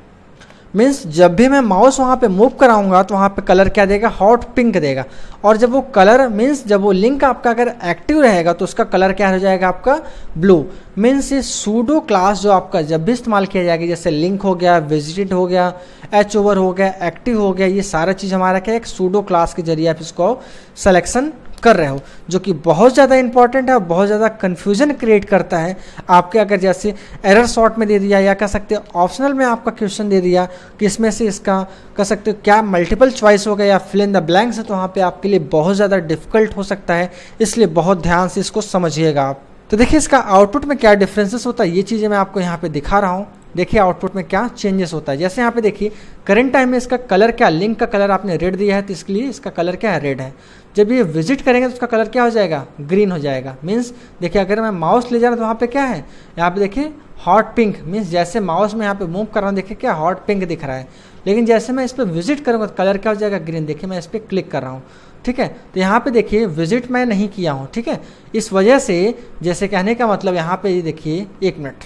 मीन्स जब भी मैं माउस वहाँ पे मूव कराऊंगा तो वहाँ पे कलर क्या देगा, हॉट पिंक देगा। और जब वो कलर मीन्स जब वो लिंक आपका अगर एक्टिव रहेगा तो उसका कलर क्या हो जाएगा आपका, ब्लू। मीन्स ये सूडो क्लास जो आपका जब भी इस्तेमाल किया जाएगा, जैसे लिंक हो गया, विजिटेड हो गया, एच ओवर हो गया, एक्टिव हो गया, ये सारा चीज़ हमारा क्या है, एक सूडो क्लास के जरिए आप इसको सिलेक्शन कर रहे हो, जो कि बहुत ज़्यादा इंपॉर्टेंट है और बहुत ज़्यादा कन्फ्यूजन क्रिएट करता है आपके। अगर जैसे एरर शॉर्ट में दे दिया या कह सकते हो ऑप्शनल में आपका क्वेश्चन दे दिया कि इसमें से इसका कह सकते हो क्या मल्टीपल चॉइस होगा या फिल इन द ब्लैंक्स है, तो वहाँ पे आपके लिए बहुत ज़्यादा डिफिकल्ट हो सकता है, इसलिए बहुत ध्यान से इसको समझिएगा आप। तो देखिए इसका आउटपुट में क्या डिफरेंसेस होता है, ये चीज़ें मैं आपको यहाँ पे दिखा रहा हूँ। देखिए आउटपुट में क्या चेंजेस होता है। जैसे यहाँ पे देखिए करंट टाइम में इसका कलर क्या, लिंक का कलर आपने रेड दिया है तो इसके लिए इसका कलर क्या है, रेड है। जब ये विजिट करेंगे तो उसका कलर क्या हो जाएगा, ग्रीन हो जाएगा। मीन्स देखिए अगर मैं माउस ले जा रहा हूँ तो वहाँ पे क्या है, यहाँ पे देखिए हॉट पिंक। मीन्स जैसे माउस में यहाँ पे मूव कर रहा हूँ देखिए क्या हॉट पिंक दिख रहा है, लेकिन जैसे मैं इस पर विजिट करूँगा तो कलर क्या हो जाएगा, ग्रीन। देखिए मैं इस पर क्लिक कर रहा हूँ, ठीक है। तो यहाँ पे देखिए विजिट मैं नहीं किया हूँ, ठीक है। इस वजह से जैसे कहने का मतलब यहाँ पे ये देखिए 1 मिनट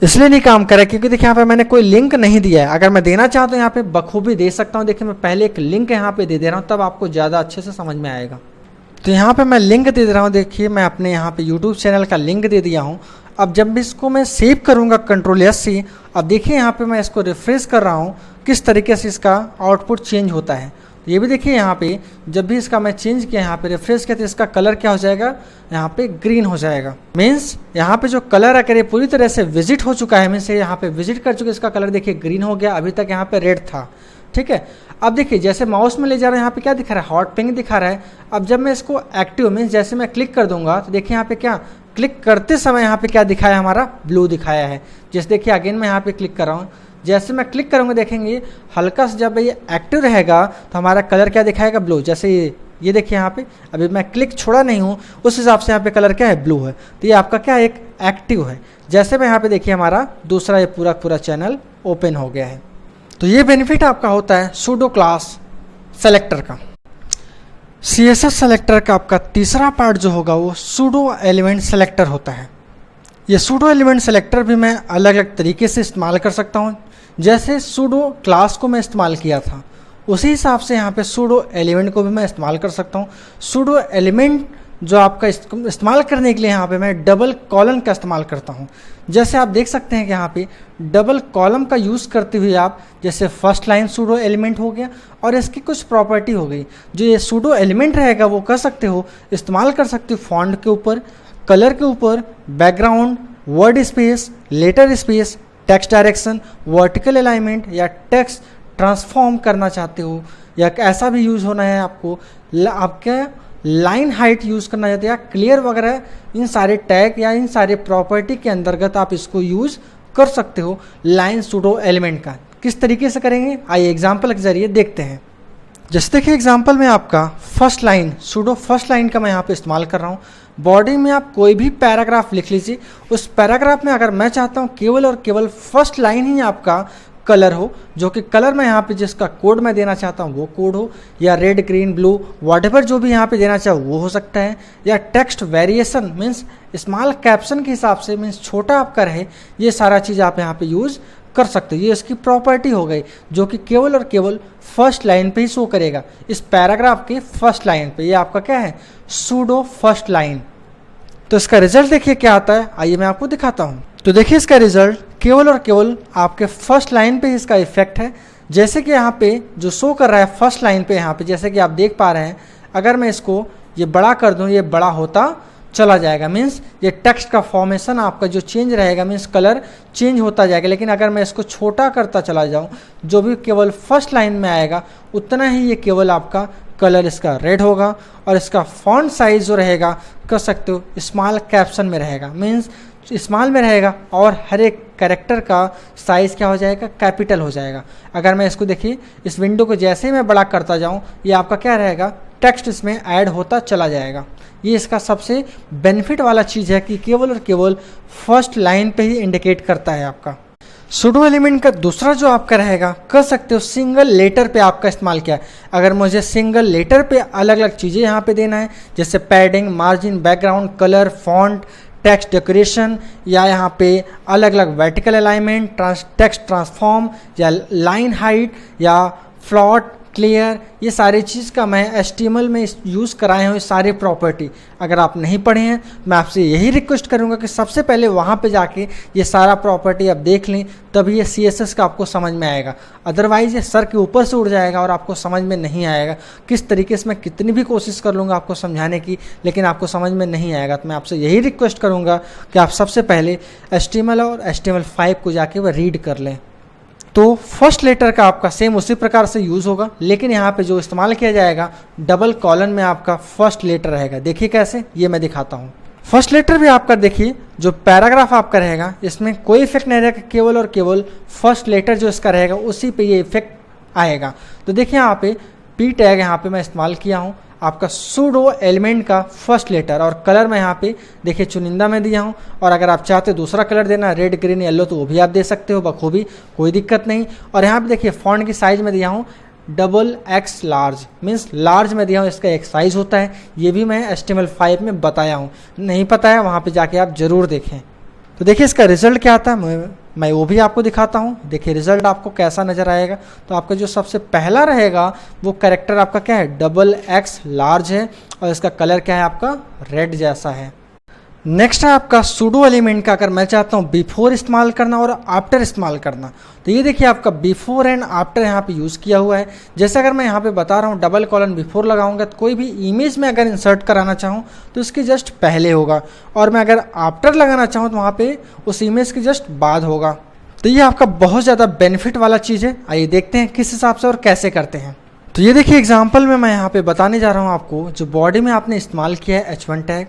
इसलिए नहीं काम करे क्योंकि देखिए यहाँ पे मैंने कोई लिंक नहीं दिया है। अगर मैं देना चाहता हूँ यहाँ पे बखूबी दे सकता हूँ। देखिए मैं पहले एक लिंक यहाँ पे दे रहा हूँ, तब आपको ज़्यादा अच्छे से समझ में आएगा। तो यहाँ पे मैं लिंक दे रहा हूँ, देखिए मैं अपने यहाँ पे यूट्यूब चैनल का लिंक दे दिया हूँ। अब जब भी इसको मैं सेव करूँगा Ctrl+C, अब देखिए यहाँ पे मैं इसको रिफ्रेश कर रहा हूँ किस तरीके से इसका आउटपुट चेंज होता है। ये भी देखिए यहाँ पे जब भी इसका मैं चेंज किया, यहाँ पे रिफ्रेश किया तो इसका कलर क्या हो जाएगा, यहाँ पे ग्रीन हो जाएगा। मीन्स यहाँ पे जो कलर है पूरी तरह से विजिट हो चुका है, मीन्स यहाँ पे विजिट कर चुके, इसका कलर देखिए ग्रीन हो गया। अभी तक यहाँ पे रेड था, ठीक है। अब देखिए जैसे माउस में ले जा रहा है यहाँ पे क्या दिखा रहा है, हॉट पिंक दिखा रहा है। अब जब मैं इसको एक्टिव मीन्स जैसे मैं क्लिक कर दूंगा तो देखिए यहाँ पे क्या क्लिक करते समय यहाँ पे क्या दिखाया, हमारा ब्लू दिखाया है। जैसे देखिए अगेन मैं यहाँ पे क्लिक कर रहा हूँ, जैसे मैं क्लिक करूँगा देखेंगे हल्का सा जब ये एक्टिव रहेगा तो हमारा कलर क्या दिखाएगा, ब्लू। जैसे ये देखिए यहाँ पे अभी मैं क्लिक छोड़ा नहीं हूँ, उस हिसाब से यहाँ पे कलर क्या है, ब्लू है। तो ये आपका क्या एक एक्टिव है। जैसे मैं यहाँ पे देखिए हमारा दूसरा ये पूरा चैनल ओपन हो गया है। तो ये बेनिफिट आपका होता है सूडो क्लास सेलेक्टर का। CSS सेलेक्टर का आपका तीसरा पार्ट जो होगा वो सूडो एलिमेंट सेलेक्टर होता है। ये सूडो एलिमेंट सेलेक्टर भी मैं अलग अलग तरीके से इस्तेमाल कर सकता हूँ। जैसे सूडो क्लास को मैं इस्तेमाल किया था उसी हिसाब से यहाँ पे सूडो एलिमेंट को भी मैं इस्तेमाल कर सकता हूँ। सूडो एलिमेंट जो आपका इस्तेमाल करने के लिए यहाँ पे मैं डबल कॉलन का इस्तेमाल करता हूँ। जैसे आप देख सकते हैं कि यहाँ पे डबल कॉलम का यूज़ करते हुए आप जैसे फर्स्ट लाइन सूडो एलिमेंट हो गया और इसकी कुछ प्रॉपर्टी हो गई। जो ये सूडो एलिमेंट रहेगा वो कर सकते हो, इस्तेमाल कर सकते हो फॉन्ट के ऊपर, कलर के ऊपर, background, word space, letter space, text direction, vertical alignment या टेक्स्ट ट्रांसफॉर्म करना चाहते हो या ऐसा भी यूज़ होना है आपको, आपका लाइन हाइट यूज़ करना चाहते हैं या क्लियर वगैरह, इन सारे टैग या इन सारे प्रॉपर्टी के अंतर्गत आप इसको यूज़ कर सकते हो लाइन सूडो एलिमेंट का। किस तरीके से करेंगे आइए एग्जाम्पल के जरिए देखते हैं। जैसे देखिए एग्जाम्पल में आपका first line pseudo first line का मैं यहाँ पे इस्तेमाल कर रहा हूँ। बॉडी में आप कोई भी पैराग्राफ लिख लीजिए, उस पैराग्राफ में अगर मैं चाहता हूँ केवल और केवल फर्स्ट लाइन ही आपका कलर हो, जो कि कलर मैं यहाँ पे जिसका कोड मैं देना चाहता हूँ वो कोड हो, या रेड ग्रीन ब्लू व्हाटएवर जो भी यहाँ पे देना चाहो वो हो सकता है, या text variation means small caption के हिसाब से मीन्स छोटा आपका रहे, ये सारा चीज़ आप यहाँ पे यूज़ कर सकते हो। ये इसकी प्रॉपर्टी हो गई जो कि केवल और केवल फर्स्ट लाइन पे ही शो करेगा, इस पैराग्राफ के फर्स्ट लाइन पे। ये आपका क्या है सूडो फर्स्ट लाइन। तो इसका रिजल्ट देखिए क्या आता है, आइए मैं आपको दिखाता हूँ। तो देखिए इसका रिजल्ट केवल और केवल आपके फर्स्ट लाइन पे ही इसका इफेक्ट है। जैसे कि यहाँ पे जो शो कर रहा है फर्स्ट लाइन पे, यहाँ पे जैसे कि आप देख पा रहे हैं, अगर मैं इसको ये बड़ा कर दूँ ये बड़ा होता चला जाएगा, मीन्स ये टेक्स्ट का फॉर्मेशन आपका जो चेंज रहेगा मीन्स कलर चेंज होता जाएगा। लेकिन अगर मैं इसको छोटा करता चला जाऊँ, जो भी केवल फर्स्ट लाइन में आएगा उतना ही ये केवल आपका कलर इसका रेड होगा और इसका फॉन्ट साइज जो रहेगा कर सकते हो स्मॉल कैप्शन में रहेगा, मीन्स स्मॉल में रहेगा और हर एक कैरेक्टर का साइज़ क्या हो जाएगा कैपिटल हो जाएगा। अगर मैं इसको देखिए इस विंडो को जैसे ही मैं बड़ा करता जाऊँ ये आपका क्या रहेगा टेक्स्ट इसमें ऐड होता चला जाएगा। ये इसका सबसे बेनिफिट वाला चीज़ है कि केवल और केवल फर्स्ट लाइन पे ही इंडिकेट करता है आपका। सूडो एलिमेंट का दूसरा जो आपका रहेगा कर सकते हो सिंगल लेटर पे आपका इस्तेमाल किया है। अगर मुझे सिंगल लेटर पे अलग अलग चीज़ें यहाँ पे देना है जैसे padding, margin, background, colour, font, text decoration या यहाँ पे अलग अलग वर्टिकल अलाइनमेंट, टेक्स्ट ट्रांसफॉर्म या लाइन हाइट या फ्लॉट क्लियर, ये सारी चीज़ का मैं HTML में यूज़ कराए हूँ। ये सारे प्रॉपर्टी अगर आप नहीं पढ़े हैं मैं आपसे यही रिक्वेस्ट करूँगा कि सबसे पहले वहाँ पे जाके ये सारा प्रॉपर्टी आप देख लें, तभी ये CSS का आपको समझ में आएगा। अदरवाइज़ ये सर के ऊपर से उड़ जाएगा और आपको समझ में नहीं आएगा। किस तरीके से मैं कितनी भी कोशिश कर लूँगा आपको समझाने की, लेकिन आपको समझ में नहीं आएगा। तो मैं आपसे यही रिक्वेस्ट करूँगा कि आप सबसे पहले HTML और HTML5 को जाके वह रीड कर लें। तो फर्स्ट लेटर का आपका सेम उसी प्रकार से यूज़ होगा, लेकिन यहाँ पे जो इस्तेमाल किया जाएगा डबल कॉलन में आपका फर्स्ट लेटर रहेगा। देखिए कैसे, ये मैं दिखाता हूँ। फर्स्ट लेटर भी आपका देखिए जो पैराग्राफ आपका रहेगा इसमें कोई इफेक्ट नहीं रहेगा, केवल और केवल फर्स्ट लेटर जो इसका रहेगा उसी पे ये इफेक्ट आएगा। तो देखिए यहाँ पे P टैग यहाँ पे मैं इस्तेमाल किया हूँ आपका सूडो एलिमेंट का फर्स्ट लेटर, और कलर मैं यहाँ पे देखिए चुनिंदा में दिया हूँ। और अगर आप चाहते हो दूसरा कलर देना रेड ग्रीन येलो तो वो भी आप दे सकते हो बखूबी, कोई दिक्कत नहीं। और यहाँ पे देखिए फॉन्ट की साइज़ में दिया हूँ XX लार्ज, मीन्स लार्ज में दिया हूँ, इसका एक साइज़ होता है। ये भी मैं HTML5 में बताया हूँ, नहीं पता है वहाँ पर जाके आप ज़रूर देखें। तो देखिए इसका रिजल्ट क्या आता है मैं वो भी आपको दिखाता हूँ। देखिए रिजल्ट आपको कैसा नज़र आएगा। तो आपका जो सबसे पहला रहेगा वो कैरेक्टर आपका क्या है, XX लार्ज है, और इसका कलर क्या है आपका रेड जैसा है। नेक्स्ट है आपका सूडो एलिमेंट का, अगर मैं चाहता हूँ बिफोर इस्तेमाल करना और आफ्टर इस्तेमाल करना, तो ये देखिए आपका बिफोर एंड आफ्टर यहाँ पे यूज़ किया हुआ है। जैसे अगर मैं यहाँ पे बता रहा हूँ डबल कॉलन बिफोर लगाऊंगा तो कोई भी इमेज में अगर इंसर्ट कराना चाहूँ तो इसके जस्ट पहले होगा, और मैं अगर आफ्टर लगाना चाहूँ तो वहाँ पे उस इमेज के जस्ट बाद होगा। तो ये आपका बहुत ज़्यादा बेनिफिट वाला चीज़ है। आइए देखते हैं किस हिसाब से और कैसे करते हैं। तो ये देखिए एग्जाम्पल में मैं यहाँ पे बताने जा रहा हूँ आपको, जो बॉडी में आपने इस्तेमाल किया है H1 टैग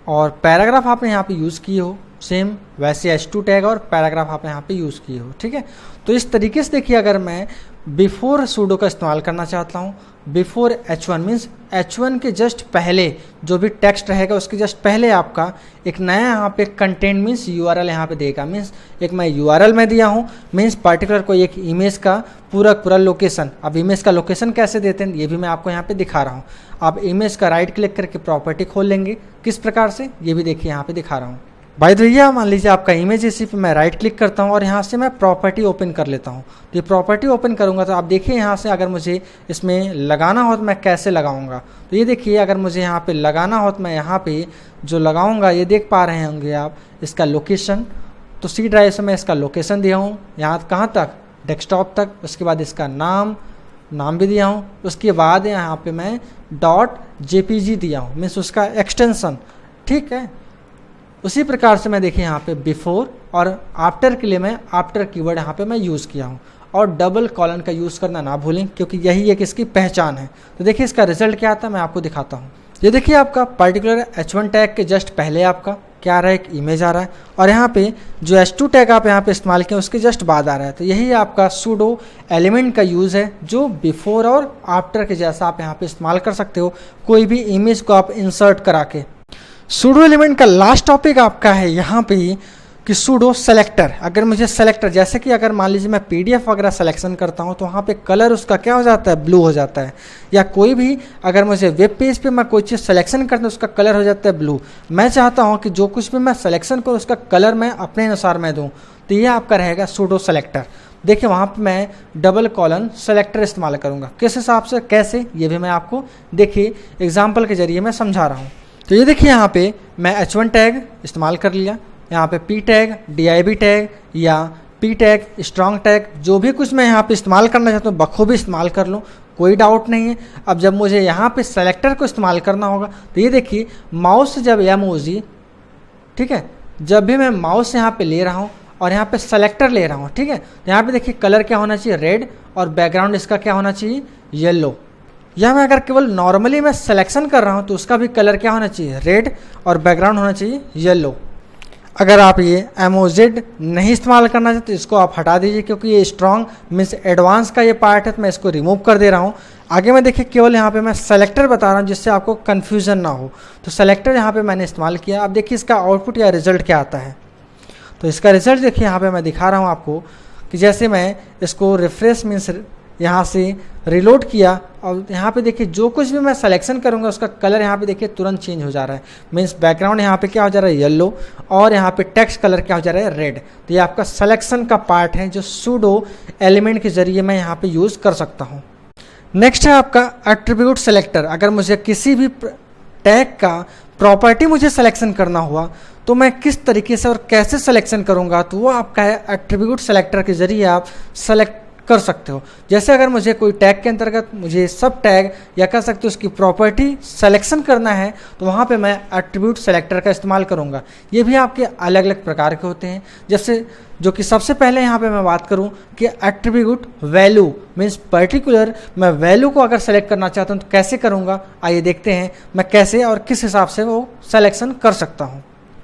और पैराग्राफ आपने यहाँ पे यूज़ किए हो, सेम वैसे H2 टैग और पैराग्राफ आपने यहाँ पे यूज़ किए हो, ठीक है। तो इस तरीके से देखिए अगर मैं बिफोर सूडो का इस्तेमाल करना चाहता हूँ, बिफोर H1 मीन्स H1 के जस्ट पहले जो भी टेक्स्ट रहेगा उसके जस्ट पहले आपका एक नया यहाँ पे कंटेंट मीन्स URL यहाँ पे देगा। मीन्स एक मैं URL में दिया हूँ, मीन्स पर्टिकुलर कोई एक इमेज का पूरा लोकेशन। अब इमेज का लोकेशन कैसे देते हैं ये भी मैं आपको यहाँ पे दिखा रहा हूँ। आप इमेज का राइट क्लिक करके प्रॉपर्टी खोल लेंगे, किस प्रकार से ये भी देखिए यहाँ पे दिखा रहा हूँ। भाई भैया मान लीजिए आपका इमेज, इसी पे मैं राइट क्लिक करता हूँ और यहाँ से मैं प्रॉपर्टी ओपन कर लेता हूँ। तो ये प्रॉपर्टी ओपन करूँगा तो आप देखिए यहाँ से अगर मुझे इसमें लगाना हो तो मैं कैसे लगाऊंगा। तो ये देखिए अगर मुझे यहाँ पे लगाना हो तो मैं यहाँ पे जो लगाऊंगा ये देख पा रहे होंगे आप, इसका लोकेशन। तो C ड्राइव से मैं इसका लोकेशन दिया हूँ यहाँ कहाँ तक, डेस्कटॉप तक। उसके बाद इसका नाम भी दिया हूँ। उसके बाद यहाँ पे मैं .jpg दिया हूँ, मीन्स उसका एक्सटेंशन, ठीक है। उसी प्रकार से मैं देखिए यहाँ पे बिफोर और आफ्टर के लिए मैं आफ्टर कीवर्ड यहाँ पे मैं यूज़ किया हूँ। और डबल कॉलन का यूज़ करना ना भूलें, क्योंकि यही एक इसकी पहचान है। तो देखिए इसका रिजल्ट क्या आता है मैं आपको दिखाता हूँ। ये देखिए आपका पर्टिकुलर H1 टैग के जस्ट पहले आपका क्या आ रहा है, एक इमेज आ रहा है, और यहाँ पे जो H2 टैग आप यहाँ पे इस्तेमाल किया उसके जस्ट बाद आ रहा है। तो यही आपका सूडो एलिमेंट का यूज़ है, जो बिफोर और आफ्टर के जैसा आप यहाँ पे इस्तेमाल कर सकते हो कोई भी इमेज को आप इंसर्ट करा के। सूडो एलिमेंट का लास्ट टॉपिक आपका है यहाँ पे कि सूडो सेलेक्टर। अगर मुझे सेलेक्टर, जैसे कि अगर मान लीजिए मैं PDF वगैरह सिलेक्शन करता हूँ तो वहाँ पे कलर उसका क्या हो जाता है, ब्लू हो जाता है। या कोई भी अगर मुझे वेब पेज पे मैं कोई चीज़ सिलेक्शन करता हूँ उसका कलर हो जाता है ब्लू। मैं चाहता हूँ कि जो कुछ भी मैं सिलेक्शन करूँ उसका कलर मैं अपने अनुसार मैं दूँ, तो ये आपका रहेगा सूडो सेलेक्टर। देखिए वहाँ पे मैं डबल कॉलन सेलेक्टर इस्तेमाल करूँगा, किस हिसाब से कैसे ये भी मैं आपको देखिए एग्जाम्पल के जरिए मैं समझा रहा हूँ। तो ये देखिए यहाँ पे मैं H1 टैग इस्तेमाल कर लिया, यहाँ पे P टैग, DIB टैग या P टैग, स्ट्रॉन्ग टैग, जो भी कुछ मैं यहाँ पे इस्तेमाल करना चाहता हूँ बखूबी इस्तेमाल कर लूँ, कोई डाउट नहीं है। अब जब मुझे यहाँ पे सेलेक्टर को इस्तेमाल करना होगा तो ये देखिए माउस से जब MOG, ठीक है, जब भी मैं माउस यहाँ पे ले रहा हूँ और यहाँ पे सेलेक्टर ले रहा हूँ, ठीक है, तो यहाँ पे देखिए कलर क्या होना चाहिए, रेड, और बैकग्राउंड इसका क्या होना चाहिए, येलो। या मैं अगर केवल नॉर्मली मैं सिलेक्शन कर रहा हूँ तो उसका भी कलर क्या होना चाहिए, रेड, और बैकग्राउंड होना चाहिए येलो। अगर आप ये MOZ नहीं इस्तेमाल करना चाहते तो इसको आप हटा दीजिए, क्योंकि ये स्ट्रॉन्ग मीन्स एडवांस का ये पार्ट है, तो मैं इसको रिमूव कर दे रहा हूँ। आगे मैं देखिए केवल यहाँ पे मैं सेलेक्टर बता रहा हूँ जिससे आपको कन्फ्यूजन ना हो। तो सेलेक्टर यहाँ पे मैंने इस्तेमाल किया। अब देखिए इसका आउटपुट या रिजल्ट क्या आता है। तो इसका रिजल्ट देखिए यहाँ पे मैं दिखा रहा हूँ आपको कि जैसे मैं इसको रिफ्रेश मीन्स यहाँ से रिलोड किया और यहाँ पे देखिए जो कुछ भी मैं सिलेक्शन करूँगा उसका कलर यहाँ पे देखिए तुरंत चेंज हो जा रहा है। मीन्स बैकग्राउंड यहाँ पे क्या हो जा रहा है, येलो, और यहाँ पे टेक्स्ट कलर क्या हो जा रहा है, रेड। तो ये आपका सिलेक्शन का पार्ट है जो सूडो एलिमेंट के जरिए मैं यहाँ पे यूज़ कर सकता हूँ। नेक्स्ट है आपका एट्रीब्यूट सेलेक्टर। अगर मुझे किसी भी टैग का प्रॉपर्टी मुझे सिलेक्शन करना हुआ तो मैं किस तरीके से और कैसे सिलेक्शन करूँगा, तो वो आपका है एट्रीब्यूट सेलेक्टर के जरिए आप सेलेक्ट कर सकते हो। जैसे अगर मुझे कोई टैग के अंतर्गत मुझे सब टैग या कह सकते हो उसकी प्रॉपर्टी सिलेक्शन करना है तो वहाँ पे मैं एट्रीब्यूट सेलेक्टर का इस्तेमाल करूँगा। ये भी आपके अलग अलग प्रकार के होते हैं। जैसे जो कि सबसे पहले यहाँ पे मैं बात करूँ कि एट्रीब्यूट वैल्यू मीन्स पर्टिकुलर मैं वैल्यू को अगर सेलेक्ट करना चाहता हूँ तो कैसे करूँगा, आइए देखते हैं मैं कैसे और किस हिसाब से वो सिलेक्शन कर सकता हूँ।